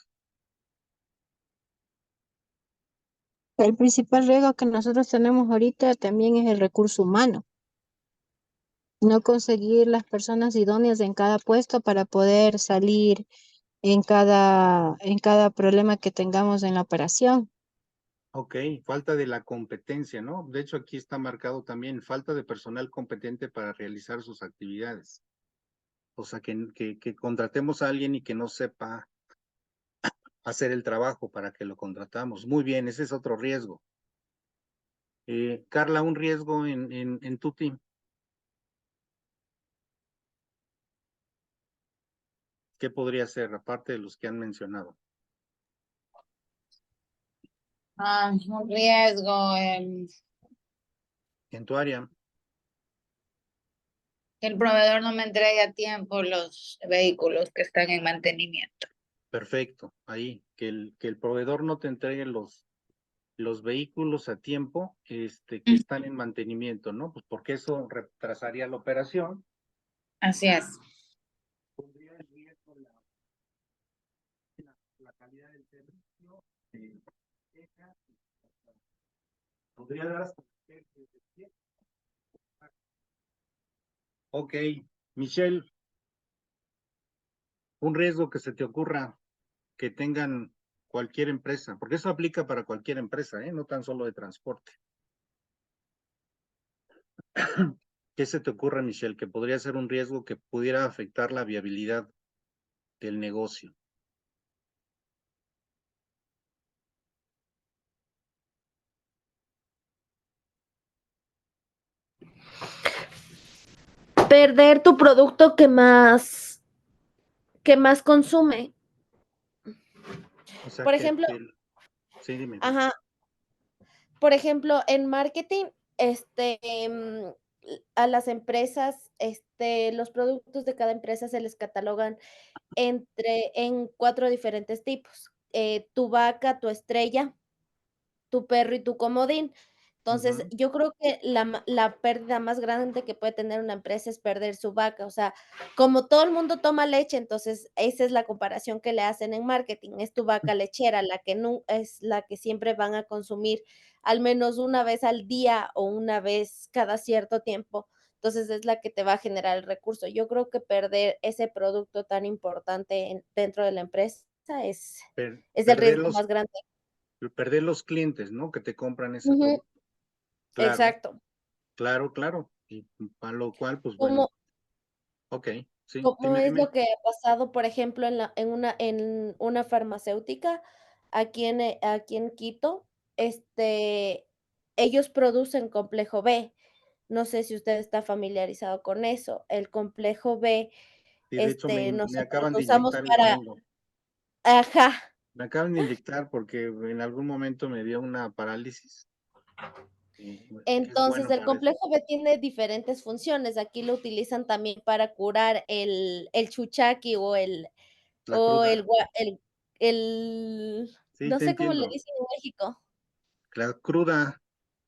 El principal riesgo que nosotros tenemos ahorita también es el recurso humano. No conseguir las personas idóneas en cada puesto para poder salir en cada problema que tengamos en la operación. Ok, falta de la competencia, ¿no? De hecho, aquí está marcado también falta de personal competente para realizar sus actividades. O sea, que contratemos a alguien y que no sepa hacer el trabajo para que lo contratamos. Muy bien, ese es otro riesgo. Carla, un riesgo en tu team. ¿Qué podría ser, aparte de los que han mencionado? Un riesgo, En tu área, que el proveedor no me entregue a tiempo los vehículos que están en mantenimiento. perfecto. Ahí, que el proveedor no te entregue los vehículos a tiempo, que están en mantenimiento, ¿no? Pues porque eso retrasaría la operación. Así es. Pondría en riesgo la calidad del servicio. Podría dar hasta. Ok, Michelle, un riesgo que se te ocurra que tengan cualquier empresa, porque eso aplica para cualquier empresa, no tan solo de transporte. ¿Qué se te ocurre, Michelle, que podría ser un riesgo que pudiera afectar la viabilidad del negocio? Perder tu producto que más consume. O sea, Por ejemplo, sí, dime. ajá, por ejemplo, en marketing, a las empresas, los productos de cada empresa se les catalogan en 4 diferentes tipos, tu vaca, tu estrella, tu perro y tu comodín. Entonces, Ujú. yo creo que la pérdida más grande que puede tener una empresa es perder su vaca. O sea, como todo el mundo toma leche, entonces esa es la comparación que le hacen en marketing, es tu vaca lechera, la que no es la que siempre van a consumir al menos una vez al día o una vez cada cierto tiempo. Entonces, es la que te va a generar el recurso. Yo creo que perder ese producto tan importante dentro de la empresa es el Perder riesgo más grande. perder los clientes, ¿no? Que te compran ese Ujú, producto. Claro, exacto. claro. Y para lo cual, pues bueno, Como, ok, sí, como es dime. lo que ha pasado, por ejemplo, en una farmacéutica aquí en Quito, ellos producen complejo B. No sé si usted está familiarizado con eso. El complejo B, Y de hecho me nosotros acaban lo de usamos inyectar el para, domingo. ajá. Me acaban de inyectar porque en algún momento me dio una parálisis. Y es Entonces, bueno el para eso. complejo B tiene diferentes funciones. Aquí lo utilizan también para curar el chuchaqui La cruda. Sí, no te sé cómo le entiendo. dicen en México. La cruda,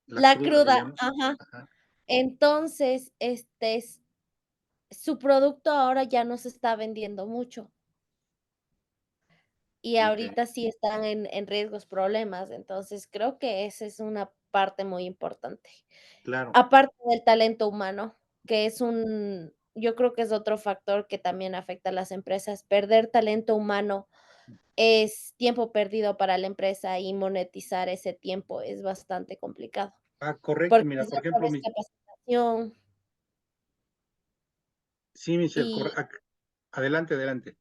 la La cruda, cruda, digamos. ajá. Ajá. Entonces, su producto ahora ya no se está vendiendo mucho. Y Ok, ahorita sí están en riesgos, problemas. Entonces, creo que esa es una parte muy importante. claro. Aparte del talento humano, que yo creo que es otro factor que también afecta a las empresas. Perder talento humano es tiempo perdido para la empresa y monetizar ese tiempo es bastante complicado, Ah, correcto. porque Mira, por ya ejemplo, sabes capacitación sí, Michelle, y adelante.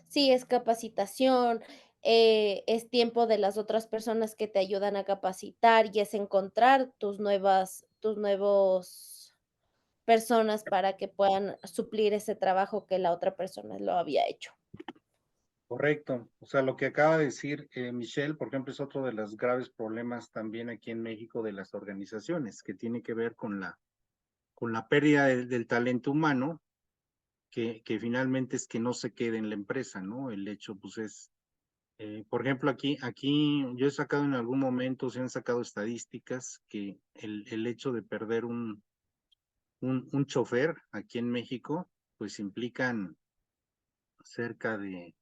sí, es capacitación, es tiempo de las otras personas que te ayudan a capacitar y es encontrar tus nuevos personas para que puedan suplir ese trabajo que la otra persona lo había hecho. Correcto. O sea, lo que acaba de decir Michelle, por ejemplo, es otro de los graves problemas también aquí en México de las organizaciones, que tiene que ver con la pérdida del talento humano, que finalmente es que no se quede en la empresa, ¿no? El hecho, pues es, por ejemplo, aquí yo he sacado en algún momento, se han sacado estadísticas que el hecho de perder un chofer aquí en México, pues implican cerca eh,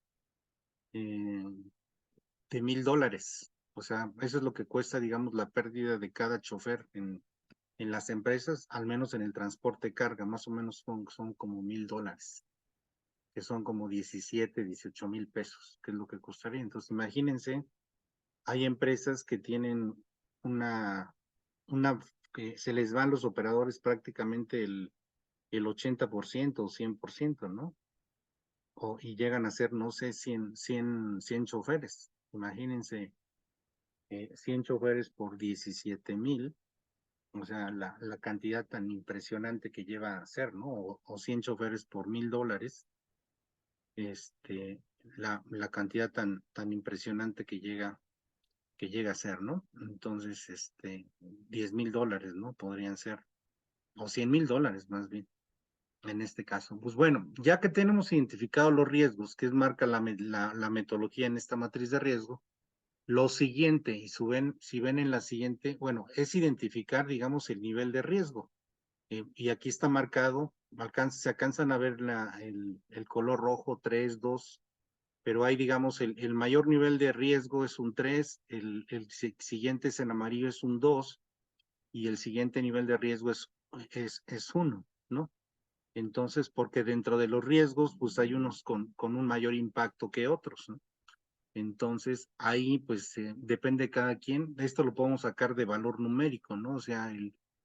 de $1,000. O sea, eso es lo que cuesta, digamos, la pérdida de cada chofer en las empresas, al menos en el transporte de carga, más o menos son como $1,000, que son como 17, 18,000 pesos, que es lo que costaría. Entonces, imagínense, hay empresas que tienen que se les van los operadores prácticamente el 80% o 100%, ¿no? Y llegan a ser, no sé, 100 choferes. Imagínense, 100 choferes por 17,000, o sea, la cantidad tan impresionante que lleva a ser, ¿no? O 100 choferes por $1,000, la cantidad tan impresionante que llega a ser, ¿no? Entonces, $10,000, ¿no? Podrían ser, o $100,000 más bien, en este caso. Pues bueno, ya que tenemos identificado los riesgos, que es marca la metodología en esta matriz de riesgo, lo siguiente, y si ven en la siguiente, bueno, es identificar, digamos, el nivel de riesgo. Y aquí está marcado, se alcanzan a ver el color rojo, 3, 2, pero hay, digamos, el mayor nivel de riesgo es un 3, el siguiente es en amarillo es un 2, y el siguiente nivel de riesgo es 1, ¿no? Entonces, porque dentro de los riesgos, pues hay unos con un mayor impacto que otros, ¿no? Entonces, ahí pues depende de cada quien. Esto lo podemos sacar de valor numérico, ¿no? O sea,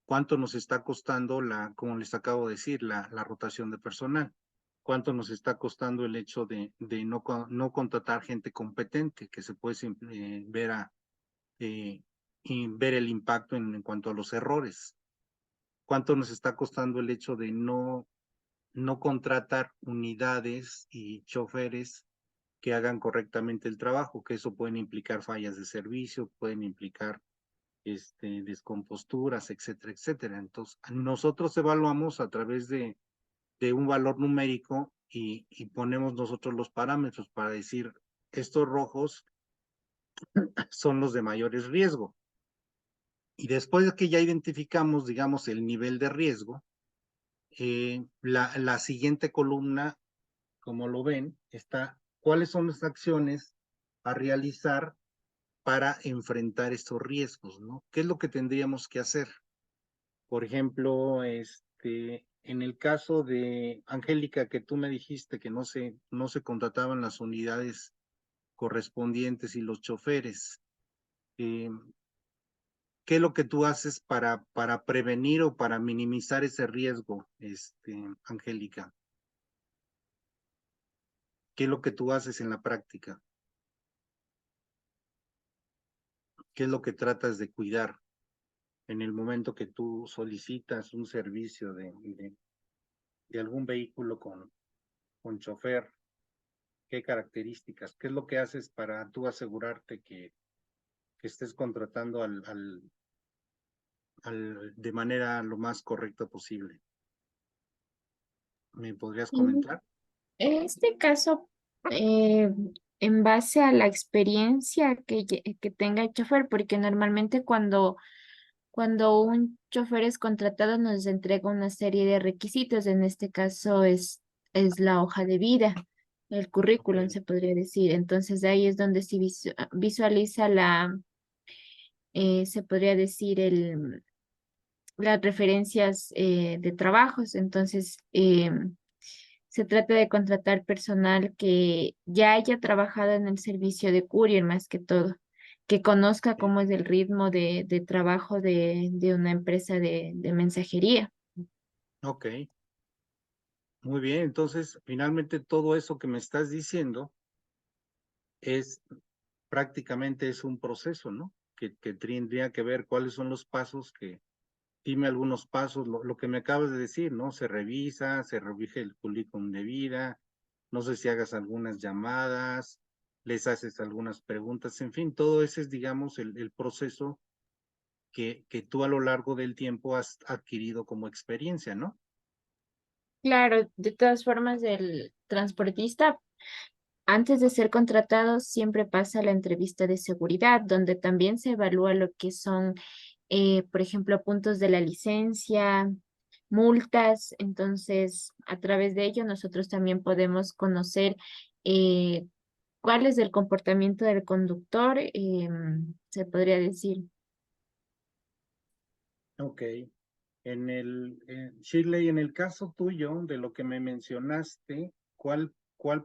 cuánto nos está costando como les acabo de decir, la rotación de personal. Cuánto nos está costando el hecho de no contratar gente competente, que se puede eh, ver el impacto en cuanto a los errores. Cuánto nos está costando el hecho de no contratar unidades y choferes que hagan correctamente el trabajo, que eso pueden implicar fallas de servicio, pueden implicar descomposturas, etcétera, etcétera. Entonces, nosotros evaluamos a través de un valor numérico y ponemos nosotros los parámetros para decir, estos rojos son los de mayores riesgo. Y después de que ya identificamos, digamos, el nivel de riesgo, la siguiente columna, como lo ven, está cuáles son las acciones a realizar para enfrentar estos riesgos, ¿no? ¿Qué es lo que tendríamos que hacer? Por ejemplo, en el caso de Angélica, que tú me dijiste que no se contrataban las unidades correspondientes y los choferes, ¿qué es lo que tú haces para prevenir o para minimizar ese riesgo, Angélica? ¿Qué es lo que tú haces en la práctica? ¿Qué es lo que tratas de cuidar en el momento que tú solicitas un servicio de algún vehículo con chofer? ¿Qué características? ¿Qué es lo que haces para tú asegurarte que estés contratando de manera lo más correcta posible? ¿Me podrías comentar? En este caso, eh, en base a la experiencia que tenga el chofer, porque normalmente cuando un chofer es contratado nos entrega una serie de requisitos, en este caso es la hoja de vida, el currículum Ok. se podría decir. Entonces ahí es donde se visualiza se podría decir, las referencias de trabajos. Entonces, se trata de contratar personal que ya haya trabajado en el servicio de courier más que todo, que conozca cómo es el ritmo de trabajo de una empresa de mensajería. Ok, muy bien. Entonces, finalmente todo eso que me estás diciendo es prácticamente es un proceso, ¿no? Que tendría que ver cuáles son los pasos dime algunos pasos, lo que me acabas de decir, ¿no? Se revisa el currículum de vida, no sé si hagas algunas llamadas, les haces algunas preguntas, en fin, todo ese es, digamos, el proceso que tú a lo largo del tiempo has adquirido como experiencia, ¿no? Claro, de todas formas, el transportista, antes de ser contratado, siempre pasa la entrevista de seguridad, donde también se evalúa lo que son, por ejemplo, puntos de la licencia, multas. Entonces, a través de ello, nosotros también podemos conocer eh, cuál es el comportamiento del conductor, se podría decir. Ok. Shirley, en el caso tuyo, de lo que me mencionaste, ¿cuál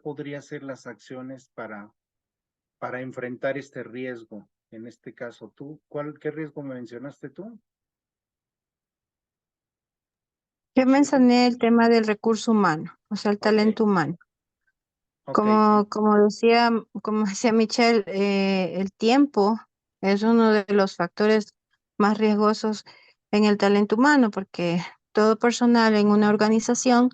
podría ser las acciones para enfrentar este riesgo? En este caso, ¿qué riesgo me mencionaste tú? Yo Shirley. mencioné el tema del recurso humano, o sea, el Ok, talento humano. ok, Como decía Michelle, el tiempo es uno de los factores más riesgosos en el talento humano, porque todo personal en una organización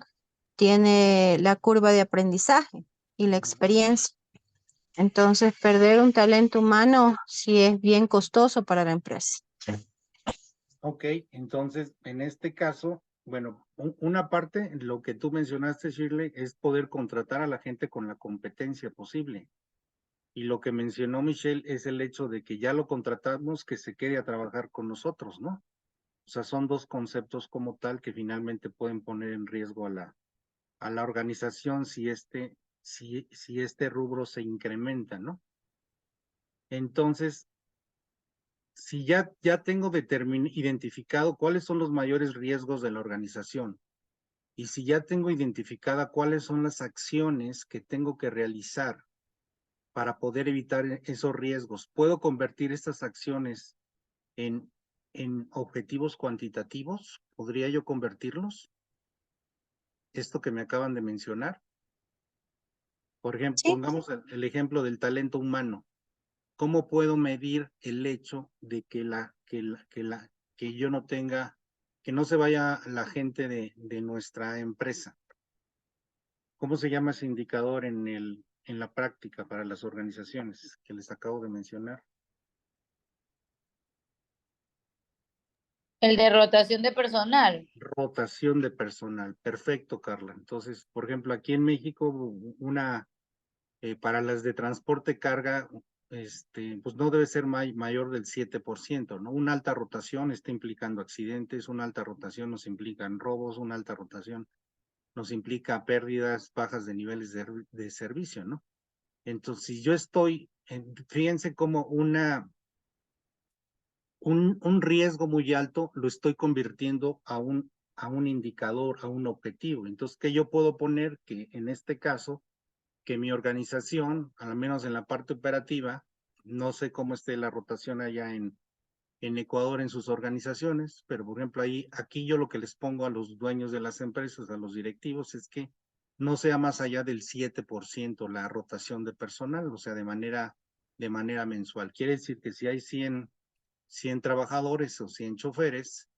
tiene la curva de aprendizaje y la experiencia. Entonces, perder un talento humano sí es bien costoso para la empresa. ok. Entonces, en este caso, bueno, una parte, lo que tú mencionaste, Shirley, es poder contratar a la gente con la competencia posible. Y lo que mencionó Michelle es el hecho de que ya lo contratamos, que se quede a trabajar con nosotros, ¿no? O sea, son dos conceptos como tal que finalmente pueden poner en riesgo a la organización si este rubro se incrementa, ¿no? Entonces, si ya tengo identificado cuáles son los mayores riesgos de la organización y si ya tengo identificada cuáles son las acciones que tengo que realizar para poder evitar esos riesgos, ¿puedo convertir estas acciones en, en objetivos cuantitativos? ¿Podría yo convertirlos? Esto que me acaban de mencionar. Por ejemplo, Sí, pongamos el ejemplo del talento humano. ¿Cómo puedo medir el hecho de que yo no tenga, que no se vaya la gente de nuestra empresa? ¿Cómo se llama ese indicador en la práctica para las organizaciones que les acabo de mencionar? El de rotación de personal. Rotación de personal. Perfecto, Carla. Entonces, por ejemplo, aquí en México, para las de transporte carga, pues no debe ser mayor del 7%, ¿no? Una alta rotación está implicando accidentes, una alta rotación nos implica robos, una alta rotación nos implica pérdidas, bajas de niveles de servicio, ¿no? Entonces, si yo fíjense como un riesgo muy alto lo estoy convirtiendo a un indicador, a un objetivo. Entonces, ¿qué yo puedo poner? Que en este caso, que mi organización, al menos en la parte operativa, No sé cómo esté la rotación allá en Ecuador en sus organizaciones, pero por ejemplo aquí yo lo que les pongo a los dueños de las empresas, a los directivos, es que no sea más allá del 7% la rotación de personal, o sea, de manera mensual. Quiere decir que si hay 100 trabajadores o 100 choferes,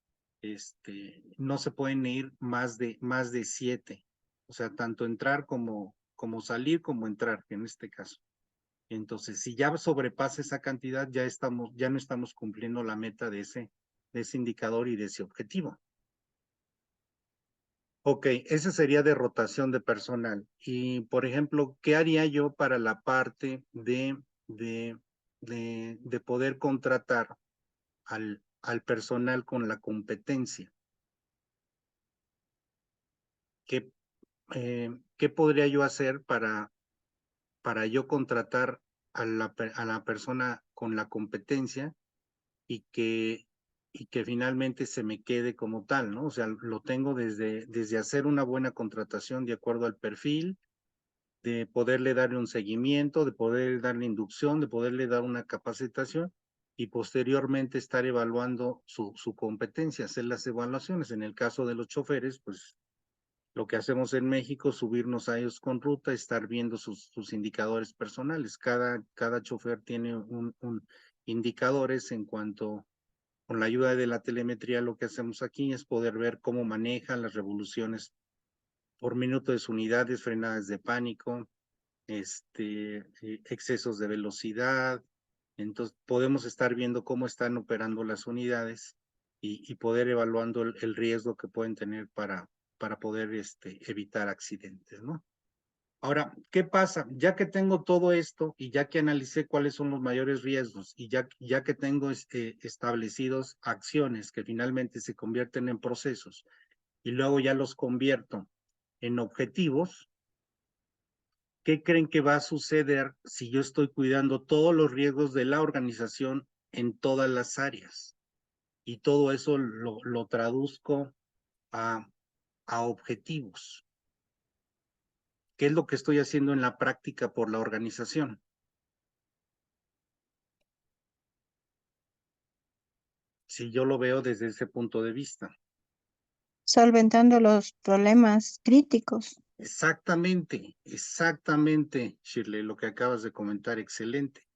no se pueden ir más de 7, o sea, tanto entrar como salir como entrar, en este caso. Entonces, si ya sobrepasa esa cantidad, ya no estamos cumpliendo la meta de ese indicador y de ese objetivo. Ok, ese sería de rotación de personal. Y, por ejemplo, ¿qué haría yo para la parte de poder contratar al personal con la competencia? ¿Qué podría yo hacer para yo contratar a la persona con la competencia y que finalmente se me quede como tal, ¿no? O sea, lo tengo desde hacer una buena contratación de acuerdo al perfil, de poderle darle un seguimiento, de poder darle inducción, de poderle dar una capacitación y posteriormente estar evaluando su competencia, hacer las evaluaciones. En el caso de los choferes, pues lo que hacemos en México, subirnos a ellos con ruta, estar viendo sus indicadores personales. Cada chofer tiene un indicadores en cuanto, con la ayuda de la telemetría, lo que hacemos aquí es poder ver cómo manejan las revoluciones por minuto de sus unidades, frenadas de pánico, excesos de velocidad. Entonces podemos estar viendo cómo están operando las unidades y poder evaluando el riesgo que pueden tener para poder evitar accidentes, ¿no? Ahora, ¿qué pasa? Ya que tengo todo esto y ya que analicé cuáles son los mayores riesgos y ya que tengo establecidos acciones que finalmente se convierten en procesos y luego ya los convierto en objetivos, ¿qué creen que va a suceder si yo estoy cuidando todos los riesgos de la organización en todas las áreas? Y todo eso lo traduzco a objetivos. ¿Qué es lo que estoy haciendo en la práctica por la organización? Si yo lo veo desde ese punto de vista. Solventando los problemas críticos. Exactamente, Shirley, lo que acabas de comentar, excelente.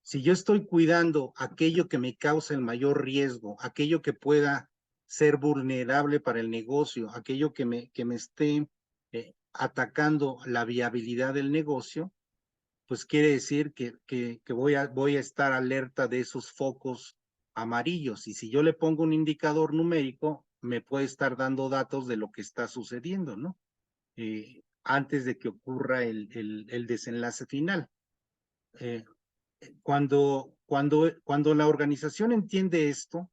Si yo estoy cuidando aquello que me causa el mayor riesgo, aquello que pueda ser vulnerable para el negocio, aquello que me esté atacando la viabilidad del negocio, pues quiere decir que voy a estar alerta de esos focos amarillos. Y si yo le pongo un indicador numérico, me puede estar dando datos de lo que está sucediendo, ¿no? Antes de que ocurra el desenlace final. Cuando la organización entiende esto,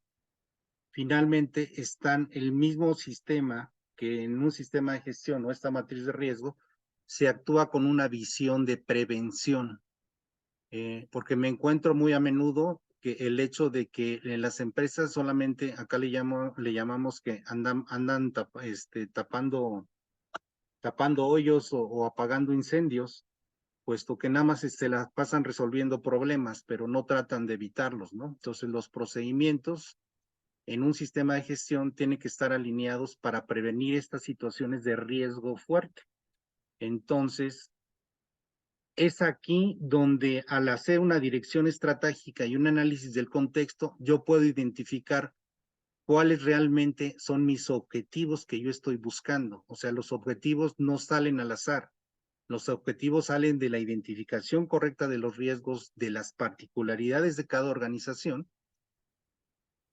finalmente están el mismo sistema que en un sistema de gestión o esta matriz de riesgo, se actúa con una visión de prevención. Porque me encuentro muy a menudo que el hecho de que en las empresas solamente, acá le llamamos que andan tapando hoyos o apagando incendios, puesto que nada más se las pasan resolviendo problemas, pero no tratan de evitarlos, ¿no? Entonces los procedimientos en un sistema de gestión tienen que estar alineados para prevenir estas situaciones de riesgo fuerte. Entonces, es aquí donde al hacer una dirección estratégica y un análisis del contexto, yo puedo identificar cuáles realmente son mis objetivos que yo estoy buscando. O sea, los objetivos no salen al azar. Los objetivos salen de la identificación correcta de los riesgos, de las particularidades de cada organización,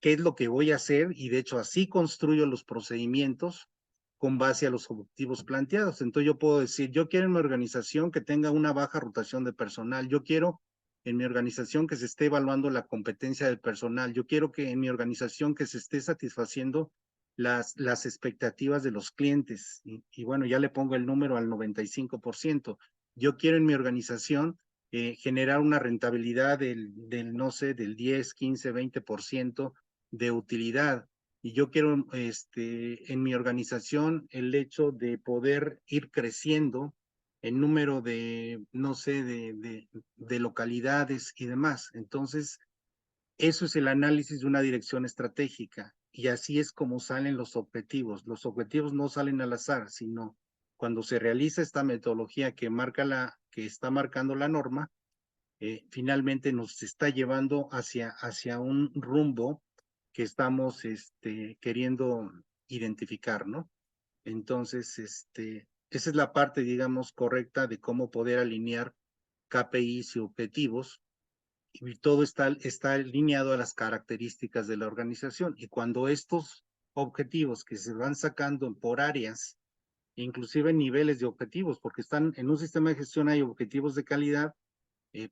qué es lo que voy a hacer, y de hecho así construyo los procedimientos con base a los objetivos planteados. Entonces yo puedo decir, yo quiero en mi organización que tenga una baja rotación de personal, yo quiero en mi organización que se esté evaluando la competencia del personal, yo quiero que en mi organización que se esté satisfaciendo las expectativas de los clientes, y bueno, ya le pongo el número al 95%. Yo quiero en mi organización generar una rentabilidad no sé, del 10, 15, 20% de utilidad. Y yo quiero en mi organización el hecho de poder ir creciendo el número de, no sé, de localidades y demás. Entonces, eso es el análisis de una dirección estratégica y así es como salen los objetivos. Los objetivos no salen al azar, sino cuando se realiza esta metodología que que está marcando la norma, finalmente nos está llevando hacia un rumbo que estamos queriendo identificar, ¿no? Entonces, esa es la parte, digamos, correcta de cómo poder alinear KPIs y objetivos, y todo está alineado a las características de la organización. Y cuando estos objetivos que se van sacando por áreas, inclusive niveles de objetivos, porque están en un sistema de gestión, hay objetivos de calidad,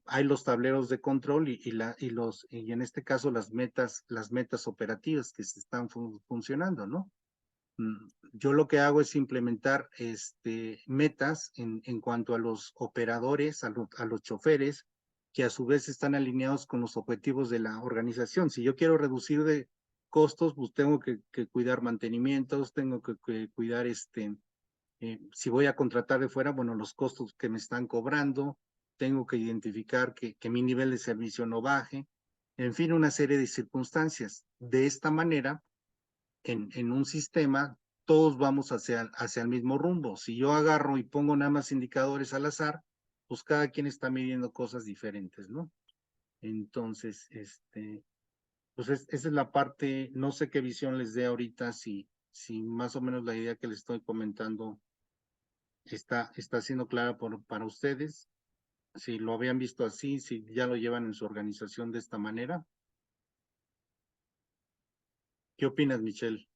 hay los tableros de control y en este caso las metas operativas que se están funcionando, ¿no? Yo lo que hago es implementar metas en cuanto a los operadores, a los choferes, que a su vez están alineados con los objetivos de la organización. Si yo quiero reducir de costos, pues tengo que cuidar mantenimientos, tengo que cuidar si voy a contratar de fuera, bueno, los costos que me están cobrando, tengo que identificar que mi nivel de servicio no baje, en fin, una serie de circunstancias. De esta manera, en un sistema, todos vamos hacia el mismo rumbo. Si yo agarro y pongo nada más indicadores al azar, pues cada quien está midiendo cosas diferentes, ¿no? Entonces, pues esa es la parte, no sé qué visión les dé ahorita, si más o menos la idea que les estoy comentando está siendo clara para ustedes, si lo habían visto así, si ya lo llevan en su organización de esta manera. ¿Qué opinas, Michelle?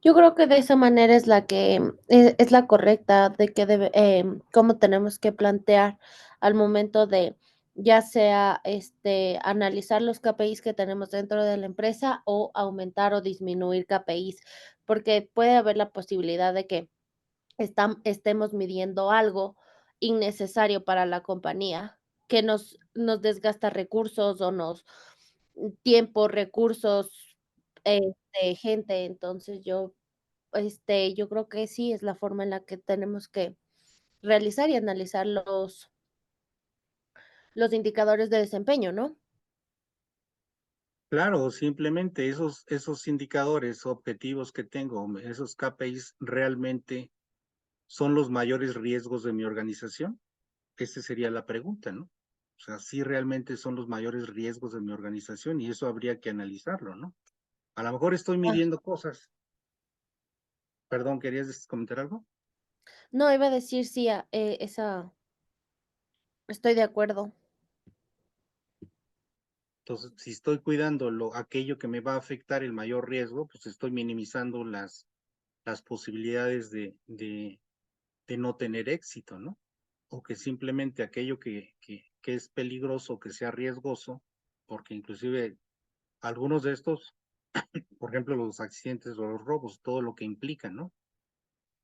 Yo creo que de esa manera es la que es la correcta, de que cómo tenemos que plantear al momento de ya sea analizar los KPIs que tenemos dentro de la empresa o aumentar o disminuir KPIs, porque puede haber la posibilidad de que estemos midiendo algo innecesario para la compañía, que nos desgasta recursos o nos tiempo, recursos, gente. Entonces yo creo que sí es la forma en la que tenemos que realizar y analizar los indicadores de desempeño, ¿no? Claro, simplemente esos indicadores objetivos que tengo, esos KPIs, realmente son los mayores riesgos de mi organización. Esa sería la pregunta, ¿no? O sea, sí realmente son los mayores riesgos de mi organización y eso habría que analizarlo, ¿no? A lo mejor estoy Ah, midiendo cosas. Perdón, ¿querías comentar algo? no, iba a decir sí, esa, estoy de acuerdo. Entonces, si estoy cuidando aquello que me va a afectar el mayor riesgo, pues estoy minimizando las posibilidades de no tener éxito, ¿no? O que simplemente aquello que es peligroso, que sea riesgoso, porque inclusive algunos de estos, por ejemplo, los accidentes o los robos, todo lo que implican, ¿no?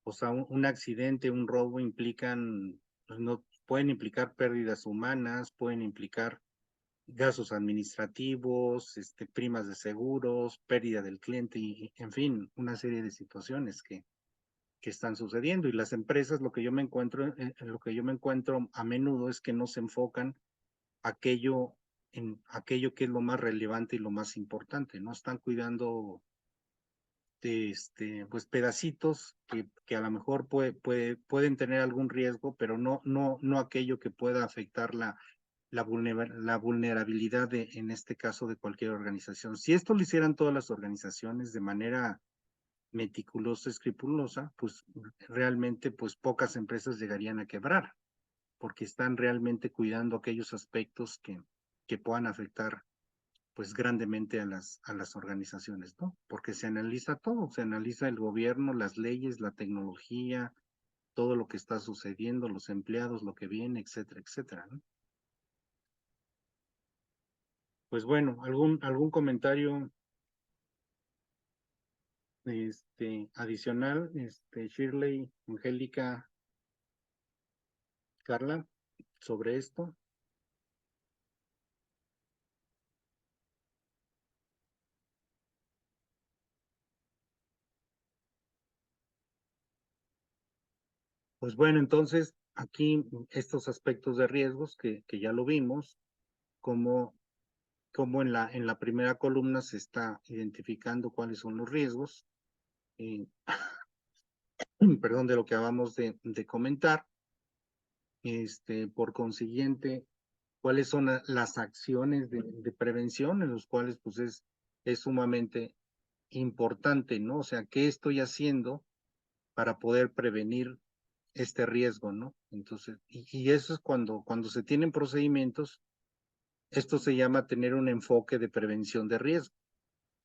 O sea, un accidente, un robo implican, pues no, pueden implicar pérdidas humanas, pueden implicar gastos administrativos, primas de seguros, pérdida del cliente y, en fin, una serie de situaciones que están sucediendo. Y las empresas, lo que yo me encuentro a menudo es que no se enfocan aquello en aquello que es lo más relevante y lo más importante, no están cuidando de pues pedacitos que a lo mejor pueden tener algún riesgo, pero no aquello que pueda afectar la vulnerabilidad en este caso de cualquier organización. Si esto lo hicieran todas las organizaciones de manera meticulosa, escrupulosa, pues realmente pues pocas empresas llegarían a quebrar, porque están realmente cuidando aquellos aspectos que puedan afectar pues grandemente a las organizaciones, ¿no? Porque se analiza todo, se analiza el gobierno, las leyes, la tecnología, todo lo que está sucediendo, los empleados, lo que viene, etcétera, etcétera, ¿no? Pues bueno, algún comentario adicional, Shirley, Angélica, Carla, sobre esto. Pues bueno, entonces aquí estos aspectos de riesgos que ya lo vimos, como en la primera columna se está identificando cuáles son los riesgos, perdón, de lo que acabamos de comentar. Por consiguiente, cuáles son las acciones de prevención en los cuales pues es sumamente importante, ¿no? O sea, ¿qué estoy haciendo para poder prevenir este riesgo, ¿no? Entonces, y eso es cuando se tienen procedimientos, esto se llama tener un enfoque de prevención de riesgo.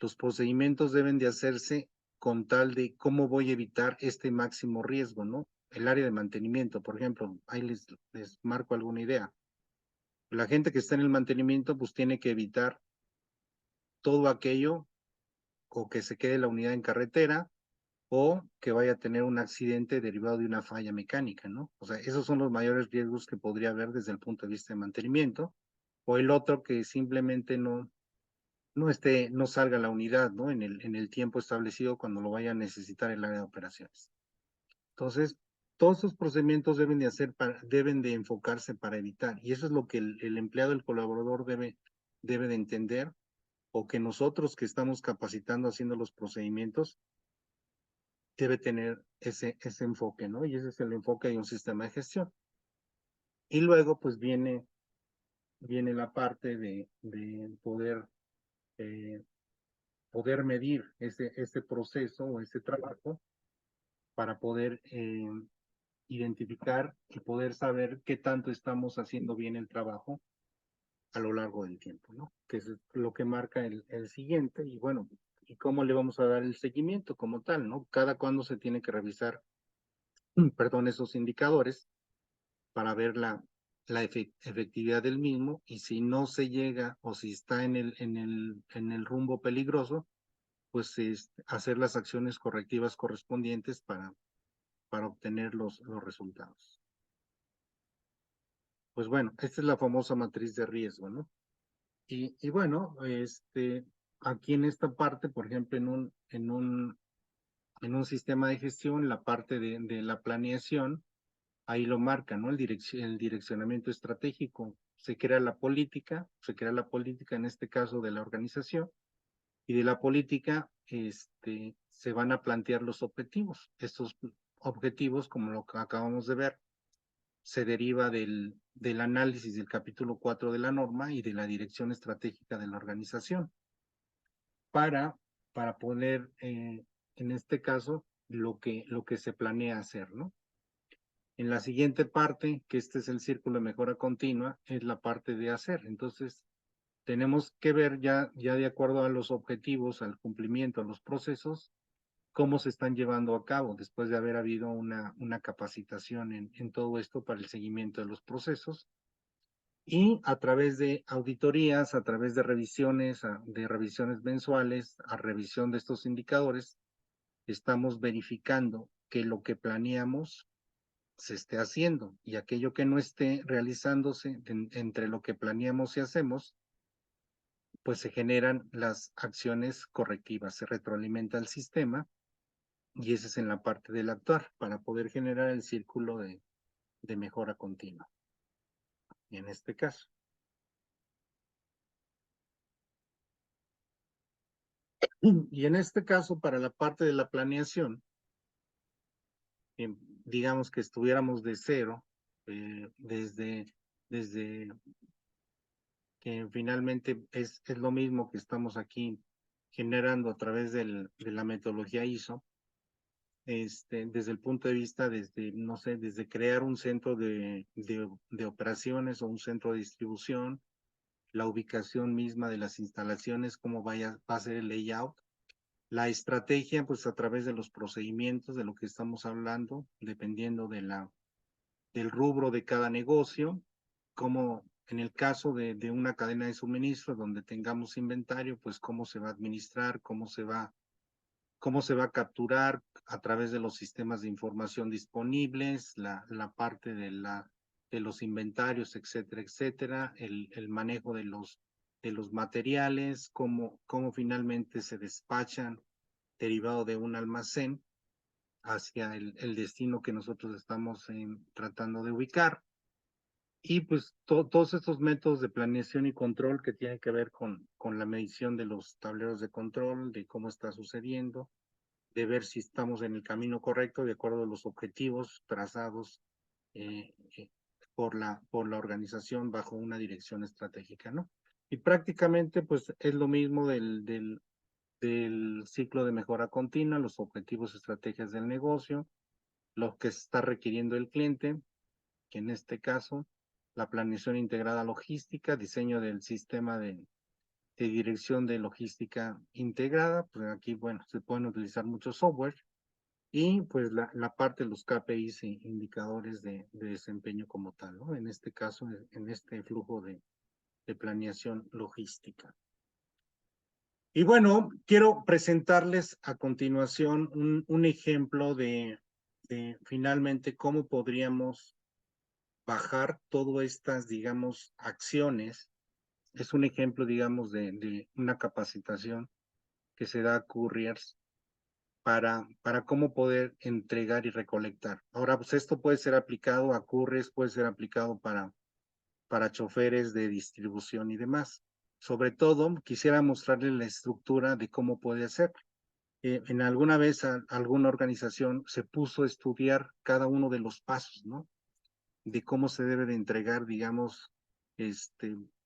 Los procedimientos deben de hacerse con tal de cómo voy a evitar este máximo riesgo, ¿no? El área de mantenimiento, por ejemplo, ahí les marco alguna idea. La gente que está en el mantenimiento, pues tiene que evitar todo aquello o que se quede la unidad en carretera o que vaya a tener un accidente derivado de una falla mecánica, ¿no? O sea, esos son los mayores riesgos que podría haber desde el punto de vista de mantenimiento. O el otro que simplemente no salga la unidad, ¿no? En el tiempo establecido cuando lo vaya a necesitar el área de operaciones. Entonces, todos esos procedimientos deben de enfocarse para evitar. Y eso es lo que el empleado, el colaborador debe de entender, o que nosotros que estamos capacitando haciendo los procedimientos, debe tener ese enfoque, ¿no? Y ese es el enfoque de un sistema de gestión. Y luego, pues viene la parte de poder medir ese proceso o ese trabajo para poder identificar y poder saber qué tanto estamos haciendo bien el trabajo a lo largo del tiempo, ¿no? Que es lo que marca el siguiente. Y bueno, ¿y cómo le vamos a dar el seguimiento como tal, ¿no? Cada cuándo se tiene que revisar, perdón, esos indicadores para ver la efectividad del mismo, y si no se llega o si está en el rumbo peligroso, pues hacer las acciones correctivas correspondientes para obtener los resultados. Pues bueno, esta es la famosa matriz de riesgo, ¿no? Y bueno, aquí en esta parte, por ejemplo, en un sistema de gestión, la parte de la planeación, ahí lo marca, ¿no? El direccionamiento estratégico. Se crea la política en este caso de la organización, y de la política se van a plantear los objetivos. Estos objetivos, como lo que acabamos de ver, se deriva del análisis del capítulo 4 de la norma y de la dirección estratégica de la organización para poner, en este caso, lo que se planea hacer, ¿no? En la siguiente parte, que este es el círculo de mejora continua, es la parte de hacer. Entonces, tenemos que ver ya de acuerdo a los objetivos, al cumplimiento, a los procesos, cómo se están llevando a cabo después de haber habido una capacitación en todo esto para el seguimiento de los procesos. Y a través de auditorías, a través de revisiones mensuales, a revisión de estos indicadores, estamos verificando que lo que planeamos se esté haciendo, y aquello que no esté realizándose entre lo que planeamos y hacemos, pues se generan las acciones correctivas, se retroalimenta el sistema, y ese es en la parte del actuar, para poder generar el círculo de mejora continua, en este caso. Y en este caso, para la parte de la planeación, digamos que estuviéramos de cero, desde que finalmente es lo mismo que estamos aquí generando a través de la metodología ISO, desde el punto de vista, no sé, desde crear un centro de operaciones o un centro de distribución, la ubicación misma de las instalaciones, cómo va a ser el layout, la estrategia, pues a través de los procedimientos de lo que estamos hablando, dependiendo del rubro de cada negocio, como en el caso de una cadena de suministro donde tengamos inventario, pues cómo se va a administrar, cómo se va a capturar a través de los sistemas de información disponibles, la parte de los inventarios, etcétera, etcétera, el manejo de los materiales, cómo finalmente se despachan derivado de un almacén hacia el destino que nosotros estamos tratando de ubicar. Y pues todos estos métodos de planeación y control que tienen que ver con la medición de los tableros de control, de cómo está sucediendo, de ver si estamos en el camino correcto de acuerdo a los objetivos trazados por la organización bajo una dirección estratégica, ¿no? Y prácticamente pues es lo mismo del ciclo de mejora continua, los objetivos, estrategias del negocio, lo que está requiriendo el cliente, que en este caso, la planeación integrada logística, diseño del sistema de dirección de logística integrada, pues aquí, bueno, se pueden utilizar muchos software, y pues la parte de los KPIs e indicadores de desempeño como tal, ¿no? En este caso, en este flujo de planeación logística. Y bueno, quiero presentarles a continuación un ejemplo de finalmente cómo podríamos bajar todas estas, digamos, acciones. Es un ejemplo, digamos, de una capacitación que se da a couriers para cómo poder entregar y recolectar. Ahora, pues esto puede ser aplicado a couriers, puede ser aplicado para choferes de distribución y demás. Sobre todo, quisiera mostrarles la estructura de cómo puede hacer. En alguna vez alguna organización se puso a estudiar cada uno de los pasos, ¿no? De cómo se debe de entregar, digamos,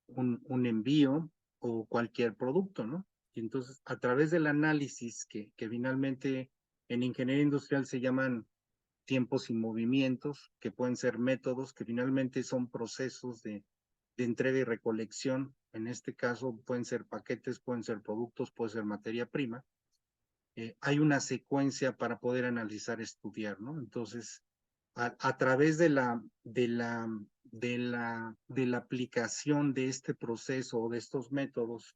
un envío o cualquier producto, ¿no? Y entonces, a través del análisis que finalmente en ingeniería industrial se llaman tiempos y movimientos, que pueden ser métodos, que finalmente son procesos de entrega y recolección. En este caso pueden ser paquetes, pueden ser productos, puede ser materia prima. Hay una secuencia para poder analizar, estudiar, ¿no? Entonces, a través de la aplicación de este proceso o de estos métodos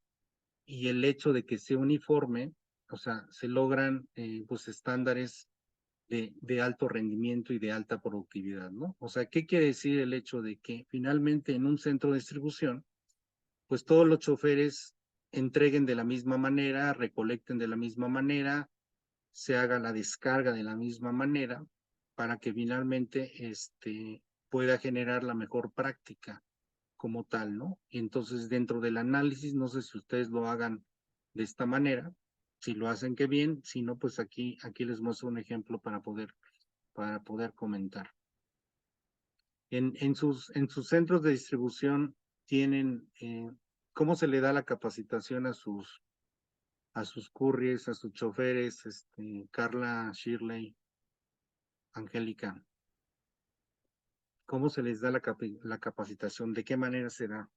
y el hecho de que sea uniforme, o sea, se logran pues estándares de alto rendimiento y de alta productividad, ¿no? O sea, ¿qué quiere decir el hecho de que finalmente en un centro de distribución, pues todos los choferes entreguen de la misma manera, recolecten de la misma manera, se haga la descarga de la misma manera, para que finalmente pueda generar la mejor práctica como tal, ¿no? Y entonces dentro del análisis, no sé si ustedes lo hagan de esta manera, si lo hacen qué bien, si no, pues aquí les muestro un ejemplo para poder comentar. En sus centros de distribución tienen, ¿cómo se le da la capacitación a sus couriers, a sus choferes, Carla, Shirley, Angélica? ¿Cómo se les da la capacitación? ¿De qué manera se da?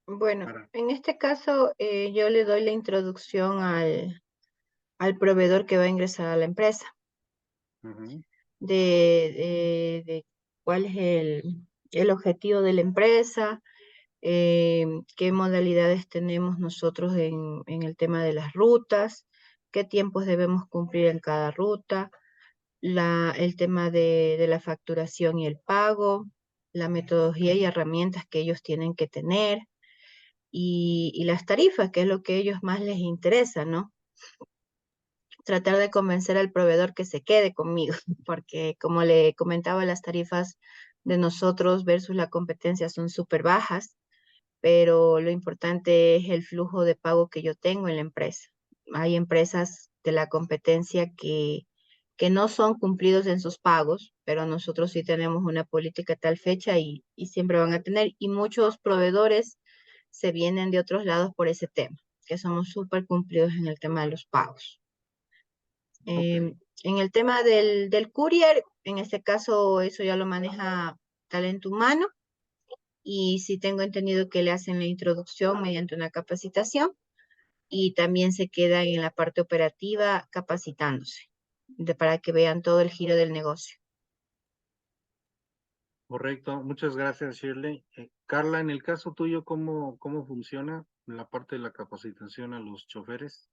Bueno, en este caso yo le doy la introducción al proveedor que va a ingresar a la empresa, Uh-huh. de cuál es el objetivo de la empresa, qué modalidades tenemos nosotros en el tema de las rutas, qué tiempos debemos cumplir en cada ruta, el tema de la facturación y el pago, la metodología y herramientas que ellos tienen que tener y las tarifas, que es lo que a ellos más les interesa, ¿no? Tratar de convencer al proveedor que se quede conmigo, porque como le comentaba, las tarifas de nosotros versus la competencia son súper bajas, pero lo importante es el flujo de pago que yo tengo en la empresa. Hay empresas de la competencia que no son cumplidos en sus pagos, pero nosotros sí tenemos una política a tal fecha y siempre van a tener, y muchos proveedores se vienen de otros lados por ese tema, que somos súper cumplidos en el tema de los pagos. En el tema del courier, en este caso eso ya lo maneja talento humano, y sí tengo entendido que le hacen la introducción mediante una capacitación y también se queda en la parte operativa capacitándose para que vean todo el giro del negocio. Correcto, muchas gracias, Shirley. Carla, en el caso tuyo, ¿cómo funciona la parte de la capacitación a los choferes?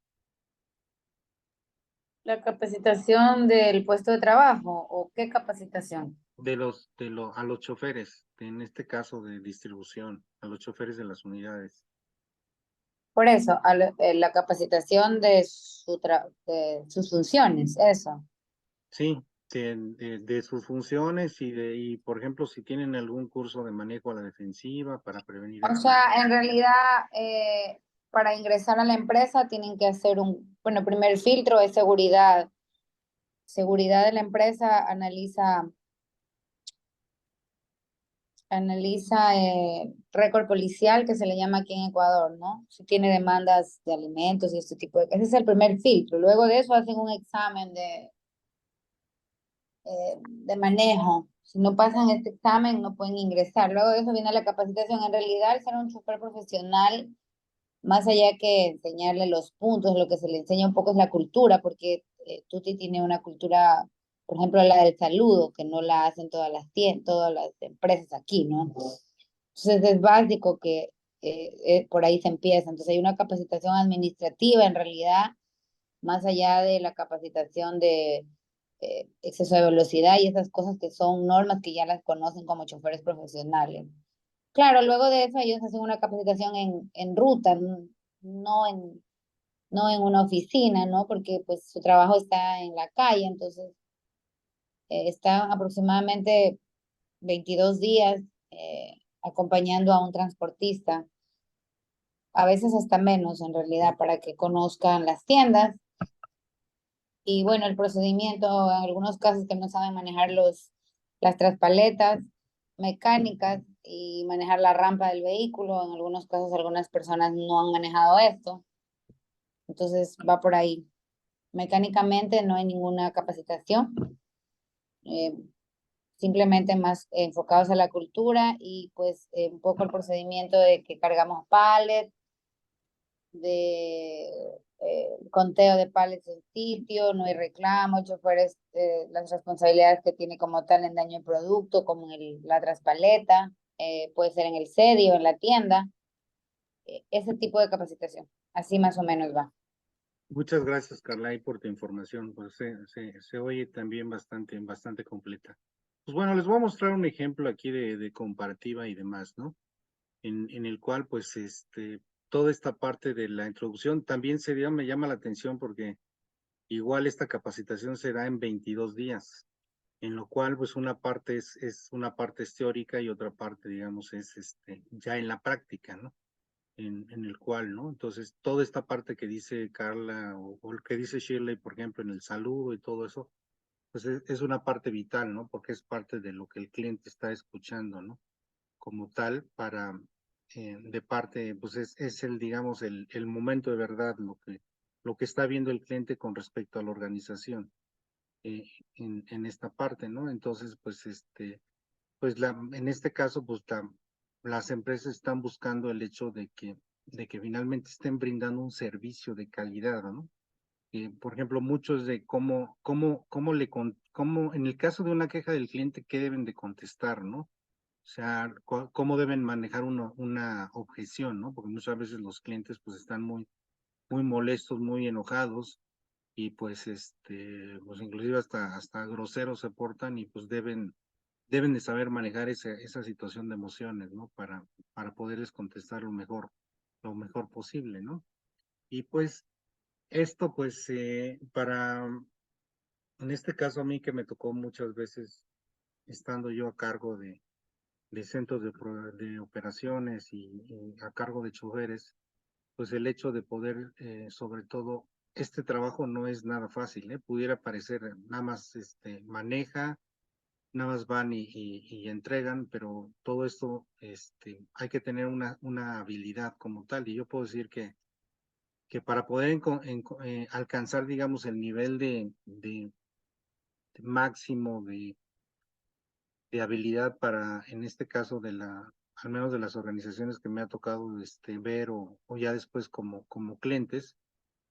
¿La capacitación del puesto de trabajo o qué capacitación? A los choferes, en este caso de distribución, a los choferes de las unidades. Por eso, la capacitación de sus funciones, eso. Sí, de sus funciones y, por ejemplo, si tienen algún curso de manejo a la defensiva para prevenir O accidentes. sea, en realidad, para ingresar a la empresa tienen que hacer bueno, primer filtro es seguridad. Seguridad de la empresa analiza récord policial, que se le llama aquí en Ecuador, ¿no? Si tiene demandas de alimentos y este tipo de cosas. Ese es el primer filtro. Luego de eso hacen un examen de manejo. Si no pasan este examen, no pueden ingresar. Luego de eso viene la capacitación. En realidad, ser un chofer profesional, más allá que enseñarle los puntos, lo que se le enseña un poco es la cultura, porque Tuti tiene una cultura, por ejemplo, la del saludo, que no la hacen todas las empresas aquí, ¿no? Entonces es básico que por ahí se empieza. Entonces hay una capacitación administrativa en realidad, más allá de la capacitación de exceso de velocidad y esas cosas que son normas que ya las conocen como choferes profesionales. Claro, luego de eso ellos hacen una capacitación en ruta, no en, no en una oficina, ¿no? Porque pues su trabajo está en la calle, entonces están aproximadamente 22 días acompañando a un transportista, a veces hasta menos en realidad, para que conozcan las tiendas. Y bueno, el procedimiento, en algunos casos que no saben manejar las traspaletas mecánicas y manejar la rampa del vehículo, en algunos casos algunas personas no han manejado esto, entonces va por ahí. Mecánicamente no hay ninguna capacitación, eh, simplemente más enfocados a la cultura y pues un poco el procedimiento de que cargamos palets, de conteo de pallets en sitio, no hay reclamo, choferes, las responsabilidades que tiene como tal en daño de producto, como en la traspaleta, puede ser en el sedio, en la tienda, ese tipo de capacitación, así más o menos va. Muchas gracias, Carla, por tu información. Pues se oye también bastante completa. Pues bueno, les voy a mostrar un ejemplo aquí de comparativa y demás, ¿no? En el cual, pues, toda esta parte de la introducción también me llama la atención porque igual esta capacitación será en 22 días, en lo cual, pues, una parte es una parte es teórica y otra parte, digamos, es ya en la práctica, ¿no? En el cual, ¿no? Entonces, toda esta parte que dice Carla o lo que dice Shirley, por ejemplo, en el saludo y todo eso, pues es una parte vital, ¿no? Porque es parte de lo que el cliente está escuchando, ¿no? Como tal, de parte, pues es el, digamos, el momento de verdad, lo que está viendo el cliente con respecto a la organización en esta parte, ¿no? Entonces, pues, pues en este caso, pues las empresas están buscando el hecho de que finalmente estén brindando un servicio de calidad, ¿no? Por ejemplo, muchos de cómo, en el caso de una queja del cliente, ¿qué deben de contestar, ¿no? O sea, cómo deben manejar una objeción, ¿no? Porque muchas veces los clientes pues están muy molestos, muy enojados y pues pues inclusive hasta groseros se portan y pues deben de saber manejar esa situación de emociones, ¿no? Para poderles contestar lo mejor posible, ¿no? Y pues esto pues en este caso a mí que me tocó muchas veces estando yo a cargo de centros de operaciones y a cargo de choferes, pues el hecho de poder, sobre todo, este trabajo no es nada fácil, ¿eh? Pudiera parecer nada más, maneja, nada más van y entregan, pero todo esto, hay que tener una habilidad como tal, y yo puedo decir que para poder alcanzar, digamos, el nivel de máximo de habilidad para, en este caso, al menos de las organizaciones que me ha tocado ver o ya después como clientes,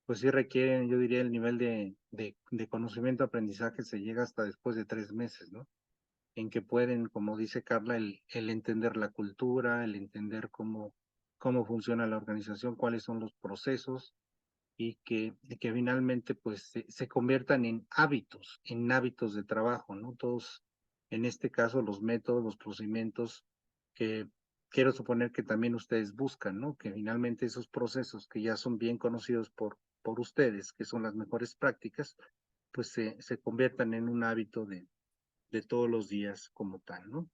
pues sí requieren, yo diría, el nivel de conocimiento, aprendizaje se llega hasta después de 3 meses, ¿no? En que pueden, como dice Carla, el entender la cultura, el entender cómo funciona la organización, cuáles son los procesos y que finalmente pues se conviertan en hábitos de trabajo, ¿no? Todos, en este caso, los métodos, los procedimientos que quiero suponer que también ustedes buscan, ¿no? Que finalmente esos procesos que ya son bien conocidos por ustedes, que son las mejores prácticas, pues se conviertan en un hábito de todos los días como tal, ¿no?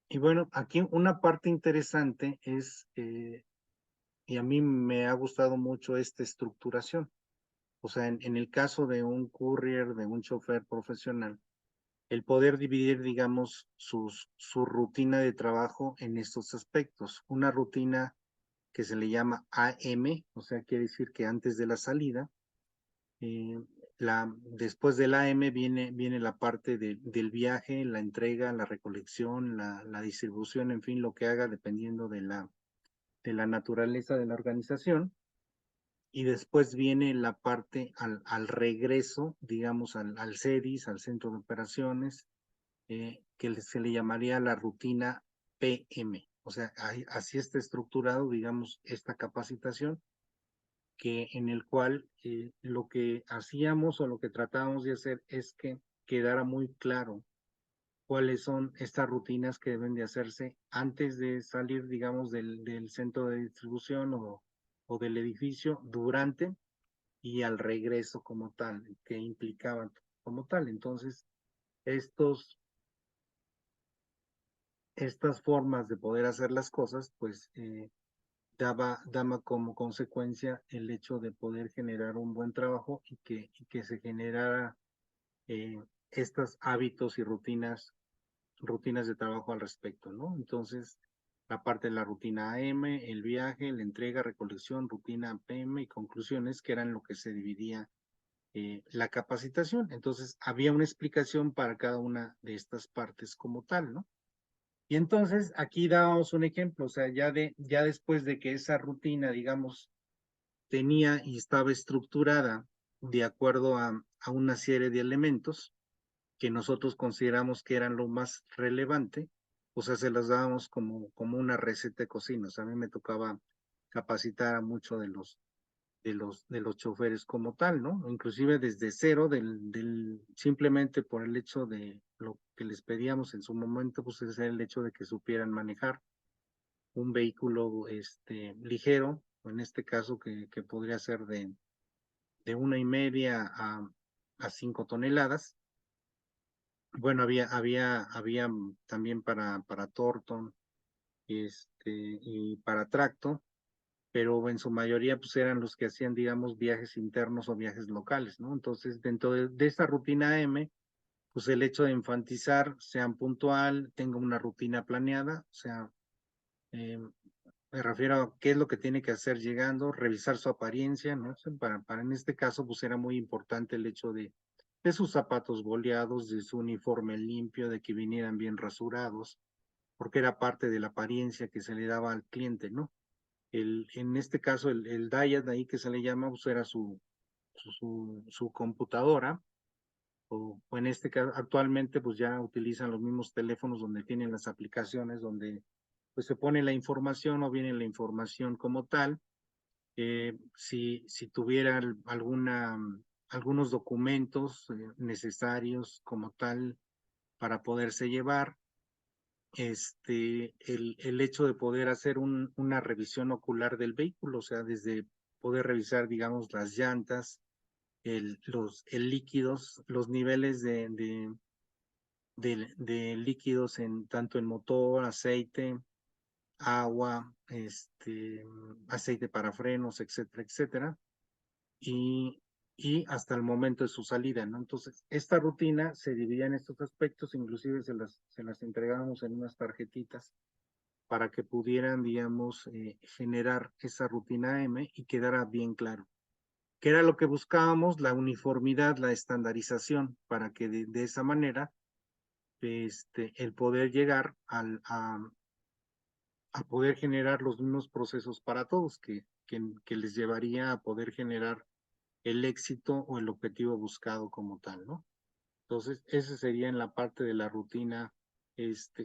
Y bueno, aquí una parte interesante es, y a mí me ha gustado mucho esta estructuración. O sea, en el caso de un courier, de un chofer profesional, el poder dividir, digamos, su rutina de trabajo en estos aspectos. Una rutina que se le llama AM, o sea, quiere decir que antes de la salida, después del AM viene la parte del viaje, la entrega, la recolección, la distribución, en fin, lo que haga dependiendo de la naturaleza de la organización. Y después viene la parte al regreso, digamos, al CEDIS, al Centro de Operaciones, que se le llamaría la rutina PM. O sea, así está estructurado, digamos, esta capacitación, en el cual lo que hacíamos o lo que tratábamos de hacer es que quedara muy claro cuáles son estas rutinas que deben de hacerse antes de salir, digamos, del centro de distribución o del edificio, durante y al regreso como tal, que implicaban como tal. Entonces, estas formas de poder hacer las cosas, pues daba como consecuencia el hecho de poder generar un buen trabajo y que se generara estos hábitos y rutinas de trabajo al respecto, ¿no? Entonces, la parte de la rutina AM, el viaje, la entrega, recolección, rutina PM y conclusiones, que eran lo que se dividía la capacitación. Entonces, había una explicación para cada una de estas partes como tal, ¿no? Y entonces, aquí dábamos un ejemplo, o sea, ya después de que esa rutina, digamos, tenía y estaba estructurada de acuerdo a una serie de elementos que nosotros consideramos que eran lo más relevante, o sea, se las dábamos como una receta de cocina. O sea, a mí me tocaba capacitar a muchos de los choferes como tal, ¿no? Inclusive desde cero, simplemente por el hecho de lo que les pedíamos en su momento, pues es el hecho de que supieran manejar un vehículo ligero, en este caso que podría ser de 1,5 a 5 toneladas. Bueno, había también para Thornton, y para Tracto, pero en su mayoría pues eran los que hacían, digamos, viajes internos o viajes locales, ¿no? Entonces, dentro de esta rutina M, pues el hecho de enfatizar, sean puntual, tenga una rutina planeada, o sea, me refiero a qué es lo que tiene que hacer llegando, revisar su apariencia, ¿no? O sea, para en este caso, pues era muy importante el hecho de sus zapatos boleados, de su uniforme limpio, de que vinieran bien rasurados, porque era parte de la apariencia que se le daba al cliente, ¿no? En este caso, el diet ahí que se le llama, pues era su computadora, o en este caso, actualmente pues ya utilizan los mismos teléfonos donde tienen las aplicaciones, donde pues se pone la información o viene la información como tal. Si tuviera algunos documentos necesarios como tal para poderse llevar, el hecho de poder hacer una revisión ocular del vehículo, o sea, desde poder revisar, digamos, las llantas, los líquidos, los niveles de líquidos tanto en motor, aceite, agua, aceite para frenos, etcétera, etcétera, y, y hasta el momento de su salida, ¿no? Entonces, esta rutina se dividía en estos aspectos, inclusive se las entregábamos en unas tarjetitas para que pudieran, digamos, generar esa rutina M y quedara bien claro. ¿Qué era lo que buscábamos? La uniformidad, la estandarización, para que de esa manera el poder llegar a poder generar los mismos procesos para todos, que les llevaría a poder generar el éxito o el objetivo buscado como tal, ¿no? Entonces, ese sería en la parte de la rutina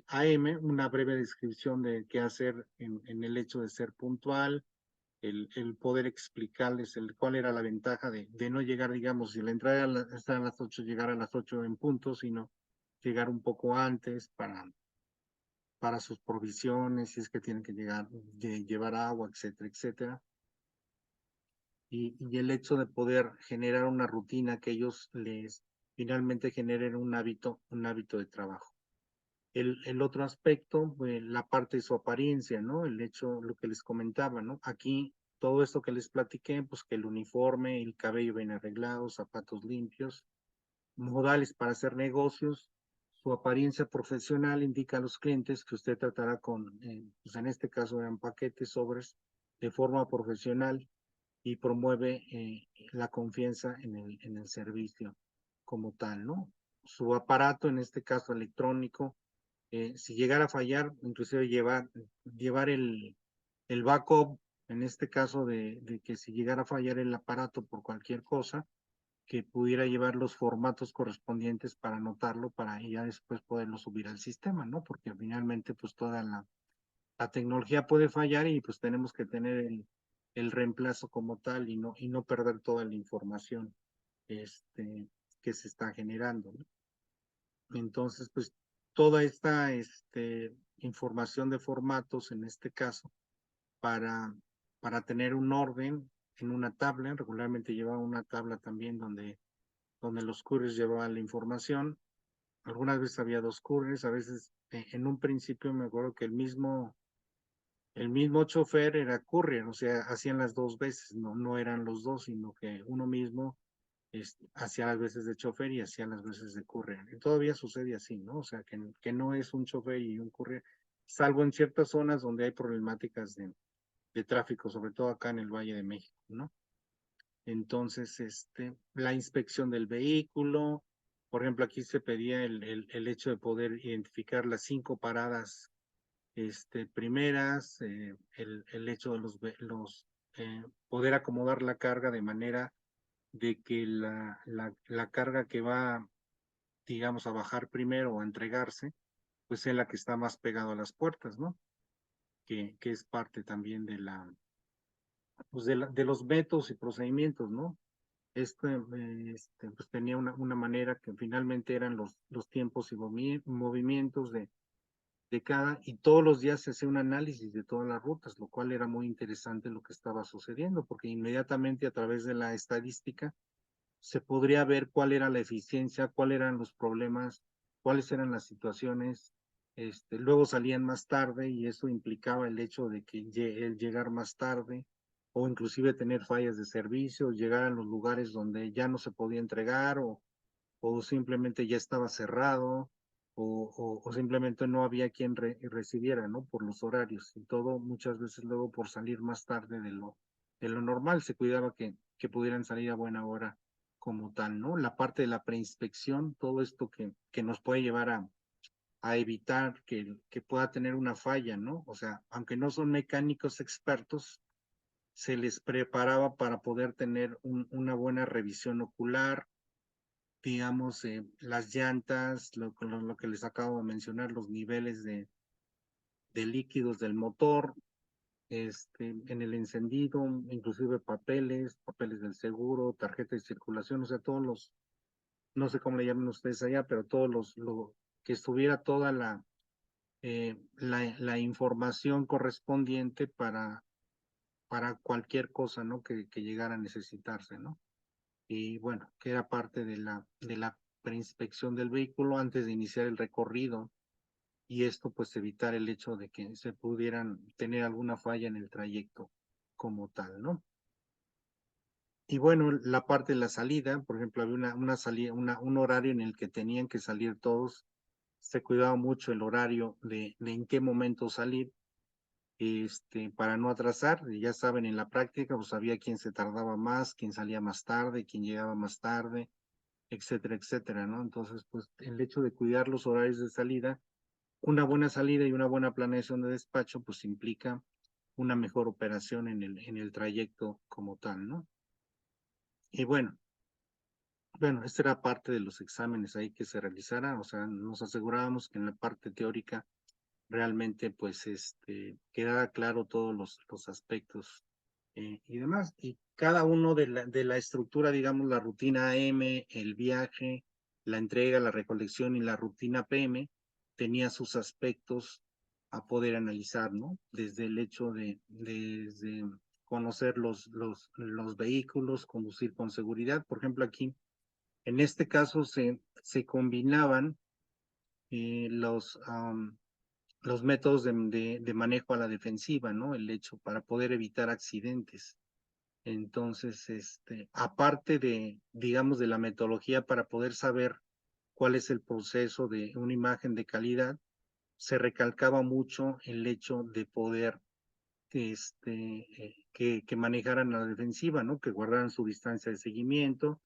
AM, una breve descripción de qué hacer en el hecho de ser puntual, el poder explicarles cuál era la ventaja de no llegar, digamos, si la entrada está a las 8, llegar a las 8 en punto, sino llegar un poco antes para sus provisiones, si es que tienen que llevar agua, etcétera, etcétera. y el hecho de poder generar una rutina que ellos les finalmente generen un hábito de trabajo. El otro aspecto, la parte de su apariencia, ¿no? El hecho, lo que les comentaba, ¿no? Aquí, todo esto que les platiqué, pues que el uniforme, el cabello bien arreglado, zapatos limpios, modales para hacer negocios, su apariencia profesional indica a los clientes que usted tratará con, pues en este caso eran paquetes, sobres, de forma profesional y promueve la confianza en el servicio como tal, ¿no? Su aparato, en este caso electrónico, si llegara a fallar, inclusive llevar el backup, en este caso de que si llegara a fallar el aparato por cualquier cosa, que pudiera llevar los formatos correspondientes para anotarlo, para ya después poderlo subir al sistema, ¿no? Porque finalmente pues toda la tecnología puede fallar y pues tenemos que tener el reemplazo como tal y no perder toda la información que se está generando, ¿no? Entonces, pues toda esta información de formatos, en este caso, para, para tener un orden en una tabla, regularmente llevaba una tabla también donde los couriers llevaban la información. Algunas veces había dos couriers, a veces en un principio me acuerdo que el mismo chofer era courier, o sea, hacían las dos veces, no eran los dos, sino que uno mismo hacía las veces de chofer y hacía las veces de courier. Y todavía sucede así, ¿no? O sea, que no es un chofer y un courier, salvo en ciertas zonas donde hay problemáticas de tráfico, sobre todo acá en el Valle de México, ¿no? Entonces, la inspección del vehículo, por ejemplo, aquí se pedía el hecho de poder identificar las 5 paradas primeras, el hecho de poder acomodar la carga de manera de que la carga que va, digamos, a bajar primero o a entregarse, pues es la que está más pegado a las puertas, ¿no? Que es parte también pues de los métodos y procedimientos, ¿no? Pues tenía una manera que finalmente eran los tiempos y movimientos de cada, y todos los días se hacía un análisis de todas las rutas, lo cual era muy interesante lo que estaba sucediendo, porque inmediatamente a través de la estadística se podría ver cuál era la eficiencia, cuáles eran los problemas, cuáles eran las situaciones. Luego salían más tarde y eso implicaba el hecho de que el llegar más tarde o inclusive tener fallas de servicio, llegar a los lugares donde ya no se podía entregar o simplemente ya estaba cerrado o simplemente no había quien recibiera, ¿no? Por los horarios y todo, muchas veces luego por salir más tarde de lo normal, se cuidaba que pudieran salir a buena hora como tal, ¿no? La parte de la preinspección, todo esto que nos puede llevar a evitar que pueda tener una falla, ¿no? O sea, aunque no son mecánicos expertos, se les preparaba para poder tener una buena revisión ocular, digamos, las llantas, lo que les acabo de mencionar, los niveles de líquidos del motor, en el encendido, inclusive papeles del seguro, tarjeta de circulación, o sea, no sé cómo le llaman ustedes allá, pero que estuviera toda la información correspondiente para cualquier cosa, ¿no? Que llegara a necesitarse, ¿no? Y bueno, que era parte de la preinspección del vehículo antes de iniciar el recorrido y esto pues evitar el hecho de que se pudieran tener alguna falla en el trayecto como tal, ¿no? Y bueno, la parte de la salida, por ejemplo, había una salida, un horario en el que tenían que salir todos, se cuidaba mucho el horario de en qué momento salir, para no atrasar, ya saben, en la práctica, pues había quien se tardaba más, quien salía más tarde, quien llegaba más tarde, etcétera, etcétera, ¿no? Entonces, pues el hecho de cuidar los horarios de salida, una buena salida y una buena planeación de despacho, pues implica una mejor operación en el trayecto como tal, ¿no? Y bueno, esta era parte de los exámenes ahí que se realizaran, o sea, nos asegurábamos que en la parte teórica realmente pues quedara claro todos los aspectos y demás. Y cada uno de la estructura, digamos, la rutina AM, el viaje, la entrega, la recolección y la rutina PM, tenía sus aspectos a poder analizar, ¿no? Desde el hecho desde conocer los vehículos, conducir con seguridad. Por ejemplo, aquí, en este caso, se combinaban los métodos de manejo a la defensiva, ¿no? El hecho para poder evitar accidentes. Entonces, aparte de, digamos, de la metodología para poder saber cuál es el proceso de una imagen de calidad, se recalcaba mucho el hecho de poder que manejaran la defensiva, ¿no? Que guardaran su distancia de seguimiento,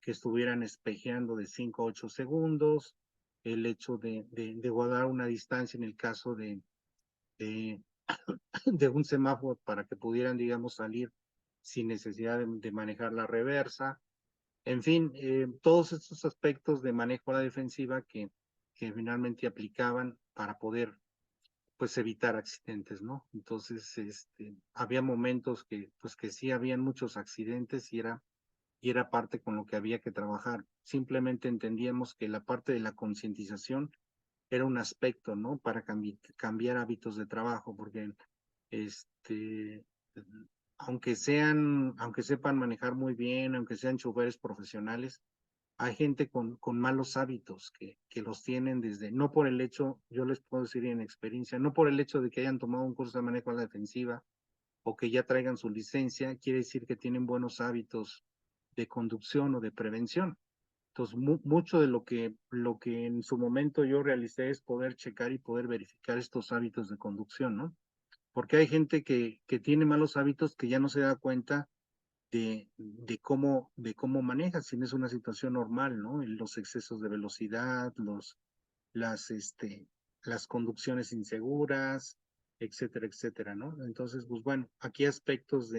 que estuvieran espejeando de 5 a 8 segundos, el hecho de guardar una distancia en el caso de un semáforo para que pudieran, digamos, salir sin necesidad de manejar la reversa. En fin, todos estos aspectos de manejo a la defensiva que finalmente aplicaban para poder pues evitar accidentes, ¿no? Entonces, había momentos pues que sí habían muchos accidentes y era parte con lo que había que trabajar. Simplemente entendíamos que la parte de la concientización era un aspecto, ¿no? Para cambiar hábitos de trabajo, porque aunque sepan manejar muy bien, aunque sean choferes profesionales, hay gente con malos hábitos que los tienen desde, no por el hecho, yo les puedo decir en experiencia, no por el hecho de que hayan tomado un curso de manejo a la defensiva o que ya traigan su licencia, quiere decir que tienen buenos hábitos de conducción o de prevención. Entonces, mucho de lo que en su momento yo realicé es poder checar y poder verificar estos hábitos de conducción, ¿no? Porque hay gente que tiene malos hábitos que ya no se da cuenta de cómo maneja, si no es una situación normal, ¿no? Los excesos de velocidad, las conducciones inseguras, etcétera, etcétera, ¿no? Entonces, pues bueno, aquí aspectos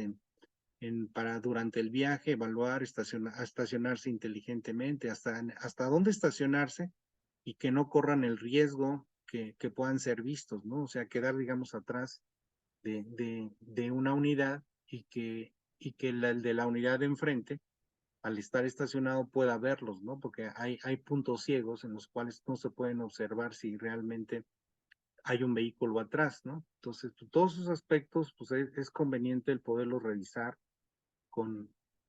para durante el viaje, evaluar, estacionarse inteligentemente, hasta dónde estacionarse y que no corran el riesgo que puedan ser vistos, ¿no? O sea, quedar, digamos, atrás de una unidad y que el de la unidad de enfrente, al estar estacionado, pueda verlos, ¿no? Porque hay puntos ciegos en los cuales no se pueden observar si realmente hay un vehículo atrás, ¿no? Entonces, todos esos aspectos, pues es conveniente el poderlos revisar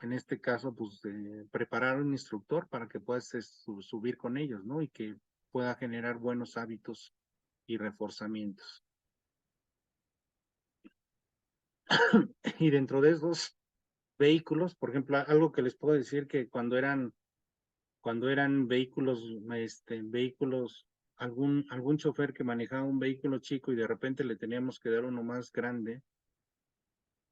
en este caso, pues preparar un instructor para que puedas subir con ellos, ¿no? Y que pueda generar buenos hábitos y reforzamientos. Y dentro de esos vehículos, por ejemplo, algo que les puedo decir que cuando eran vehículos, algún chofer que manejaba un vehículo chico y de repente le teníamos que dar uno más grande,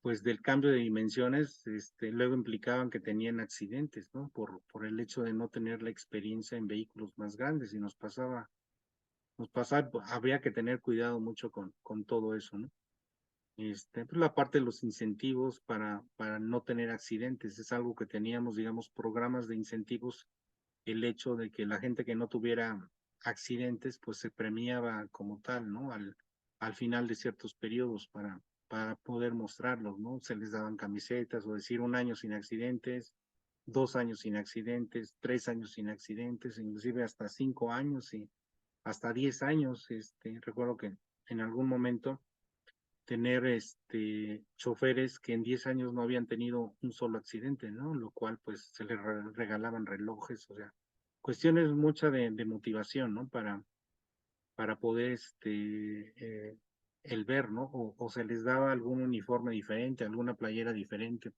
pues del cambio de dimensiones, luego implicaban que tenían accidentes, ¿no? Por el hecho de no tener la experiencia en vehículos más grandes y nos pasaba, habría que tener cuidado mucho con todo eso, ¿no? Pues la parte de los incentivos para no tener accidentes, es algo que teníamos, digamos, programas de incentivos, el hecho de que la gente que no tuviera accidentes, pues se premiaba como tal, ¿no? Al final de ciertos periodos para poder mostrarlos, ¿no? Se les daban camisetas o decir 1 año sin accidentes, 2 años sin accidentes, 3 años sin accidentes, inclusive hasta 5 años y hasta 10 años. Recuerdo que en algún momento tener choferes que en 10 años no habían tenido un solo accidente, ¿no? Lo cual pues se les regalaban relojes, o sea, cuestiones mucha de motivación, ¿no? Para poder el ver, ¿no? O se les daba algún uniforme diferente, alguna playera diferente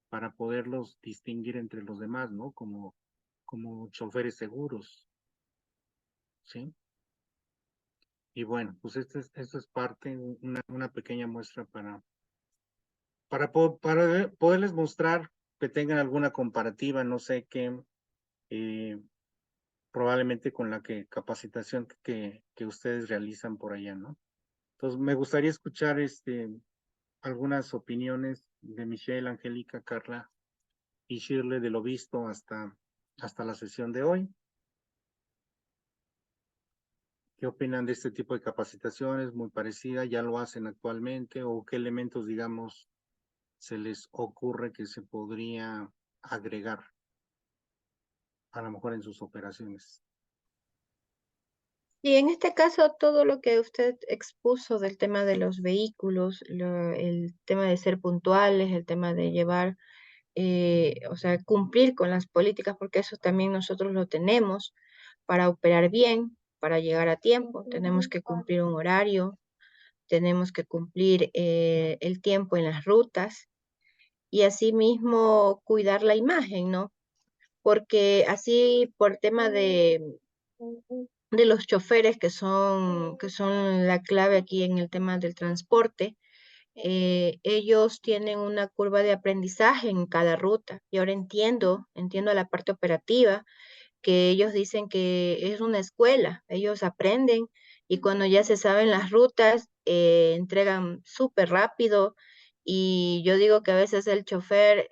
para poderlos distinguir entre los demás, ¿no? Como choferes seguros, ¿sí? Y bueno, pues esto es parte, una pequeña muestra para poderles mostrar que tengan alguna comparativa, no sé qué, probablemente con la capacitación que ustedes realizan por allá, ¿no? Entonces, me gustaría escuchar algunas opiniones de Michelle, Angélica, Carla y Shirley de lo visto hasta la sesión de hoy. ¿Qué opinan de este tipo de capacitaciones? Muy parecida, ¿ya lo hacen actualmente? ¿O qué elementos, digamos, se les ocurre que se podría agregar a lo mejor en sus operaciones? Y en este caso, todo lo que usted expuso del tema de los vehículos, el tema de ser puntuales, el tema de llevar, o sea, cumplir con las políticas, porque eso también nosotros lo tenemos para operar bien, para llegar a tiempo. Tenemos que cumplir un horario, tenemos que cumplir el tiempo en las rutas y asimismo cuidar la imagen, ¿no? Porque así por tema de los choferes que son la clave aquí en el tema del transporte, ellos tienen una curva de aprendizaje en cada ruta. Y ahora entiendo la parte operativa, que ellos dicen que es una escuela, ellos aprenden y cuando ya se saben las rutas, entregan súper rápido. Y yo digo que a veces el chofer,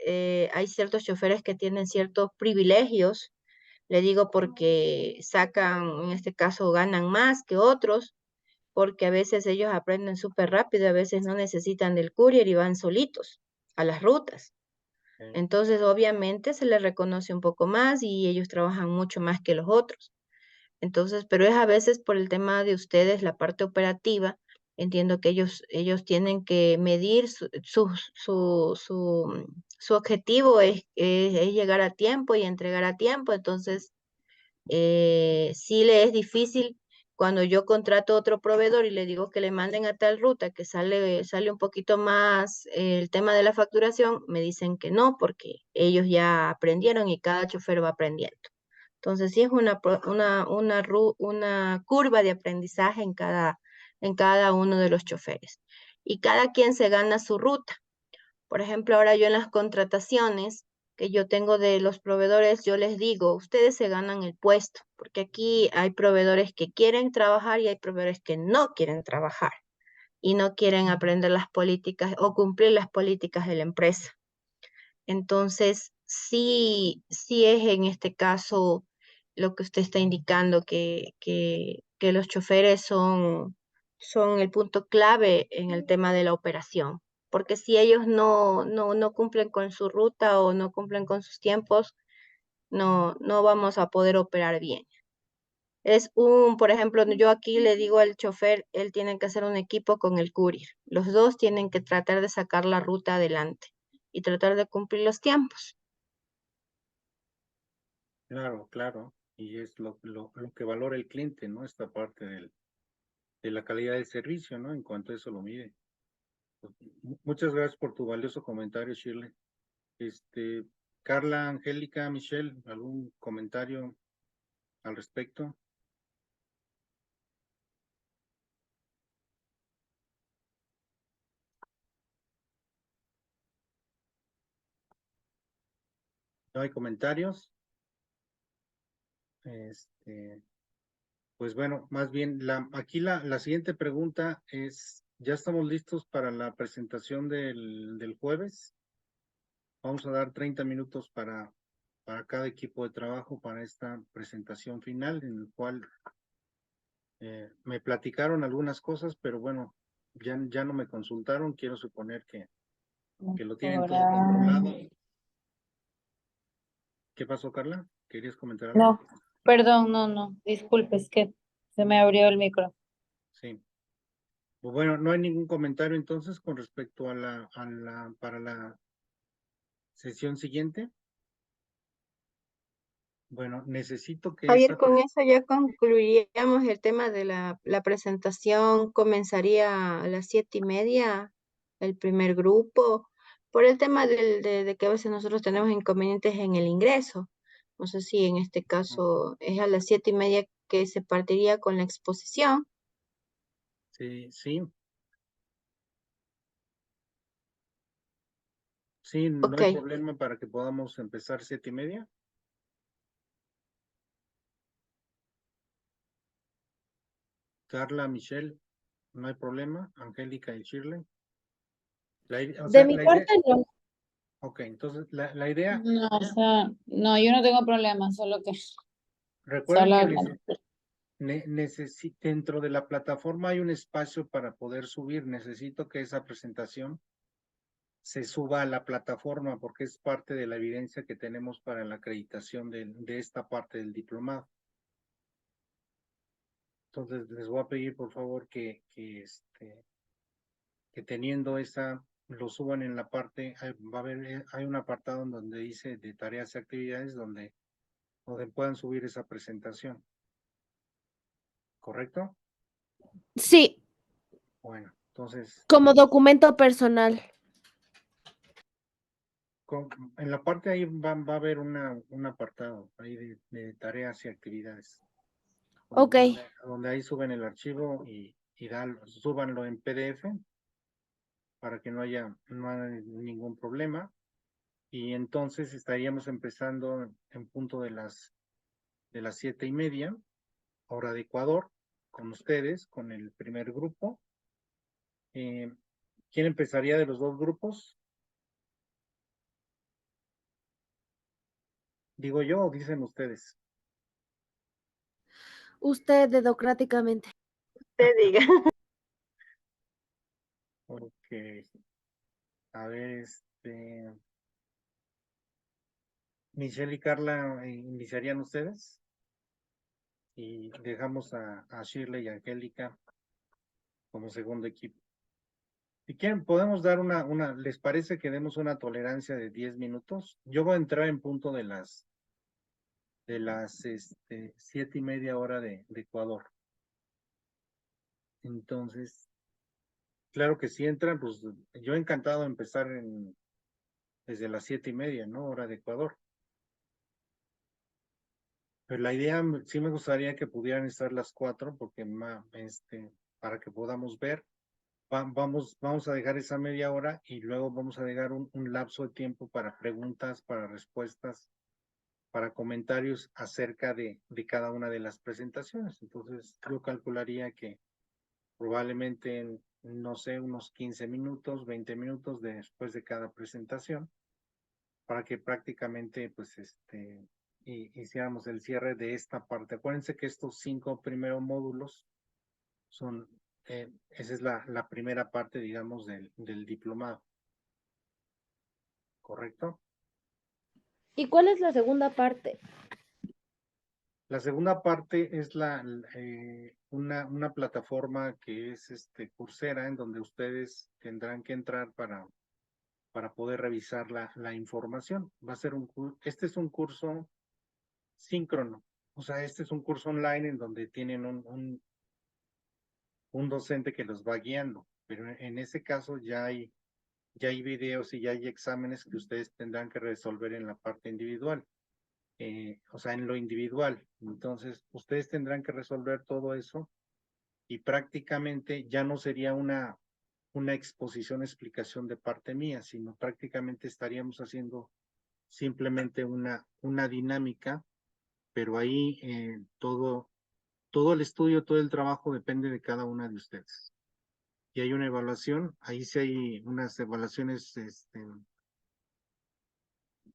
hay ciertos choferes que tienen ciertos privilegios, le digo porque sacan, en este caso, ganan más que otros, porque a veces ellos aprenden súper rápido, a veces no necesitan del courier y van solitos a las rutas. Entonces, obviamente, se les reconoce un poco más y ellos trabajan mucho más que los otros. Entonces, pero es a veces por el tema de ustedes, la parte operativa. Entiendo que ellos tienen que medir su objetivo es llegar a tiempo y entregar a tiempo. Entonces, sí le es difícil cuando yo contrato otro proveedor y le digo que le manden a tal ruta que sale un poquito más el tema de la facturación, me dicen que no, porque ellos ya aprendieron y cada chofer va aprendiendo. Entonces sí es una curva de aprendizaje en cada uno de los choferes. Y cada quien se gana su ruta. Por ejemplo, ahora yo en las contrataciones que yo tengo de los proveedores, yo les digo, ustedes se ganan el puesto, porque aquí hay proveedores que quieren trabajar y hay proveedores que no quieren trabajar y no quieren aprender las políticas o cumplir las políticas de la empresa. Entonces, sí es en este caso lo que usted está indicando, que los choferes son el punto clave en el tema de la operación. Porque si ellos no cumplen con su ruta o no cumplen con sus tiempos, no vamos a poder operar bien. Por ejemplo, yo aquí le digo al chofer, él tiene que hacer un equipo con el courier. Los dos tienen que tratar de sacar la ruta adelante y tratar de cumplir los tiempos. Claro, claro. Y es lo que valora el cliente, ¿no? Esta parte de la calidad del servicio, ¿no? En cuanto a eso lo mide. Muchas gracias por tu valioso comentario, Shirley. Carla, Angélica, Michelle, ¿algún comentario al respecto? ¿No hay comentarios? Pues bueno, más bien, aquí la siguiente pregunta es, ¿ya estamos listos para la presentación del jueves? Vamos a dar 30 minutos para cada equipo de trabajo para esta presentación final, en el cual me platicaron algunas cosas, pero bueno, ya no me consultaron, quiero suponer que lo tienen todo controlado. ¿Qué pasó, Carla? ¿Querías comentar algo? No, perdón, no, disculpe, es que se me abrió el micro. Sí. Pues bueno, no hay ningún comentario entonces con respecto para la sesión siguiente. Bueno, necesito que Javier, con eso ya concluiríamos el tema de la presentación. Comenzaría a las 7:30 el primer grupo, por el tema de que a veces nosotros tenemos inconvenientes en el ingreso. No sé si en este caso es a las 7:30 que se partiría con la exposición. Sí, no Ok, hay problema para que podamos empezar 7:30. Carla, Michelle, no hay problema. Angélica y Shirley. O De sea, mi la idea, parte, no. ok, entonces la idea, No, o sea, no, yo no tengo problema, solo que recuerden solo que hablan. dentro de la plataforma hay un espacio para poder subir. Necesito que esa presentación se suba a la plataforma porque es parte de la evidencia que tenemos para la acreditación de esta parte del diplomado. Entonces les voy a pedir por favor que teniendo esa, lo suban en la parte, va a haber, hay un apartado en donde dice de tareas y actividades donde puedan subir esa presentación. ¿Correcto? Sí, Bueno, entonces, como documento personal. en la parte ahí va a haber un apartado ahí de tareas y actividades. Ok. Donde ahí suben el archivo y súbanlo en PDF para que no haya ningún problema. Y entonces estaríamos empezando en punto de las 7:30, hora de Ecuador, con ustedes, con el primer grupo. ¿Quién empezaría de los dos grupos? ¿Digo yo o dicen ustedes? Usted dedocráticamente. Te diga. Ok. A ver, Michelle y Carla, ¿iniciarían ustedes? Y dejamos a Shirley y Angélica como segundo equipo. Si quieren, podemos dar ¿les parece que demos una tolerancia de 10 minutos? Yo voy a entrar en punto de las 7:30 hora de Ecuador. Entonces, claro que si entran, pues yo encantado de empezar desde las 7:30, ¿no? Hora de Ecuador. Pero la idea, sí me gustaría que pudieran estar las 4, porque para que podamos ver. Vamos a dejar esa media hora y luego vamos a dejar un lapso de tiempo para preguntas, para respuestas, para comentarios acerca de cada una de las presentaciones. Entonces, yo calcularía que probablemente no sé, unos 15 minutos, 20 minutos después de cada presentación, para que prácticamente, pues, hiciéramos el cierre de esta parte. Acuérdense que estos 5 primeros módulos son, esa es la primera parte, digamos, del diplomado. ¿Correcto? ¿Y cuál es la segunda parte? La segunda parte es una plataforma que es Coursera, en donde ustedes tendrán que entrar para poder revisar la información. Va a ser este es un curso síncrono, o sea, este es un curso online en donde tienen un docente que los va guiando, pero en ese caso ya hay videos y ya hay exámenes que ustedes tendrán que resolver en la parte individual. O sea, en lo individual. Entonces, ustedes tendrán que resolver todo eso y prácticamente ya no sería una exposición, explicación de parte mía, sino prácticamente estaríamos haciendo simplemente una dinámica, pero ahí todo el estudio, todo el trabajo depende de cada una de ustedes. Y hay una evaluación, ahí sí hay unas evaluaciones,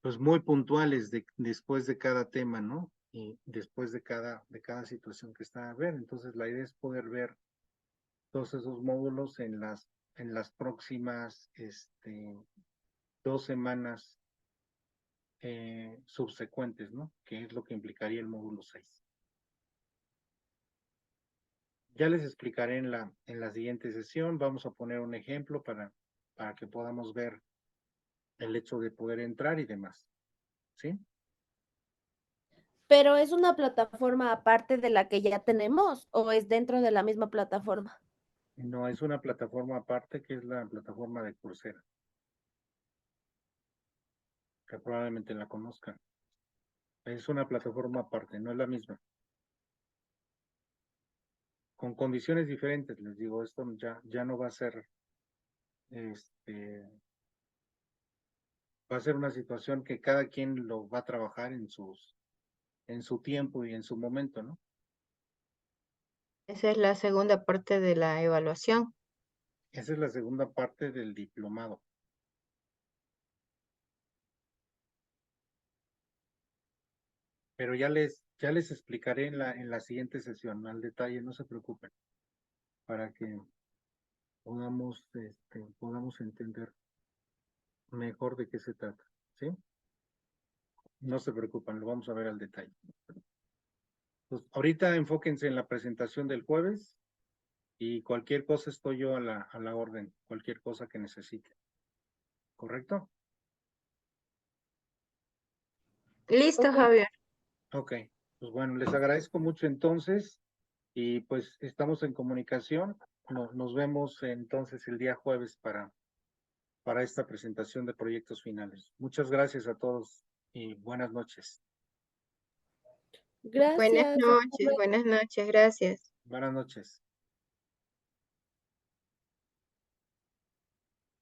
pues muy puntuales después de cada tema, ¿no? Y después de cada situación que está a ver. Entonces, la idea es poder ver todos esos módulos en las próximas 2 semanas subsecuentes, ¿no? Que es lo que implicaría el módulo 6. Ya les explicaré en la siguiente sesión. Vamos a poner un ejemplo para que podamos ver el hecho de poder entrar y demás. ¿Sí? ¿Pero es una plataforma aparte de la que ya tenemos o es dentro de la misma plataforma? No, es una plataforma aparte que es la plataforma de Coursera, que probablemente la conozcan. Es una plataforma aparte, no es la misma. Con condiciones diferentes, les digo, esto ya no va a ser, va a ser una situación que cada quien lo va a trabajar en su tiempo y en su momento, ¿no? Esa es la segunda parte de la evaluación. Esa es la segunda parte del diplomado. Pero ya les explicaré en la siguiente sesión al detalle, no se preocupen, para que podamos entender mejor de qué se trata, ¿sí? No se preocupen, lo vamos a ver al detalle. Pues ahorita enfóquense en la presentación del jueves y cualquier cosa estoy yo a la orden, cualquier cosa que necesite. ¿Correcto? Listo, Ok. Javier. Ok, pues bueno, les agradezco mucho entonces y pues estamos en comunicación. Nos vemos entonces el día jueves para esta presentación de proyectos finales. Muchas gracias a todos y buenas noches. Buenas Gracias. Hasta luego. noches, gracias. Buenas noches.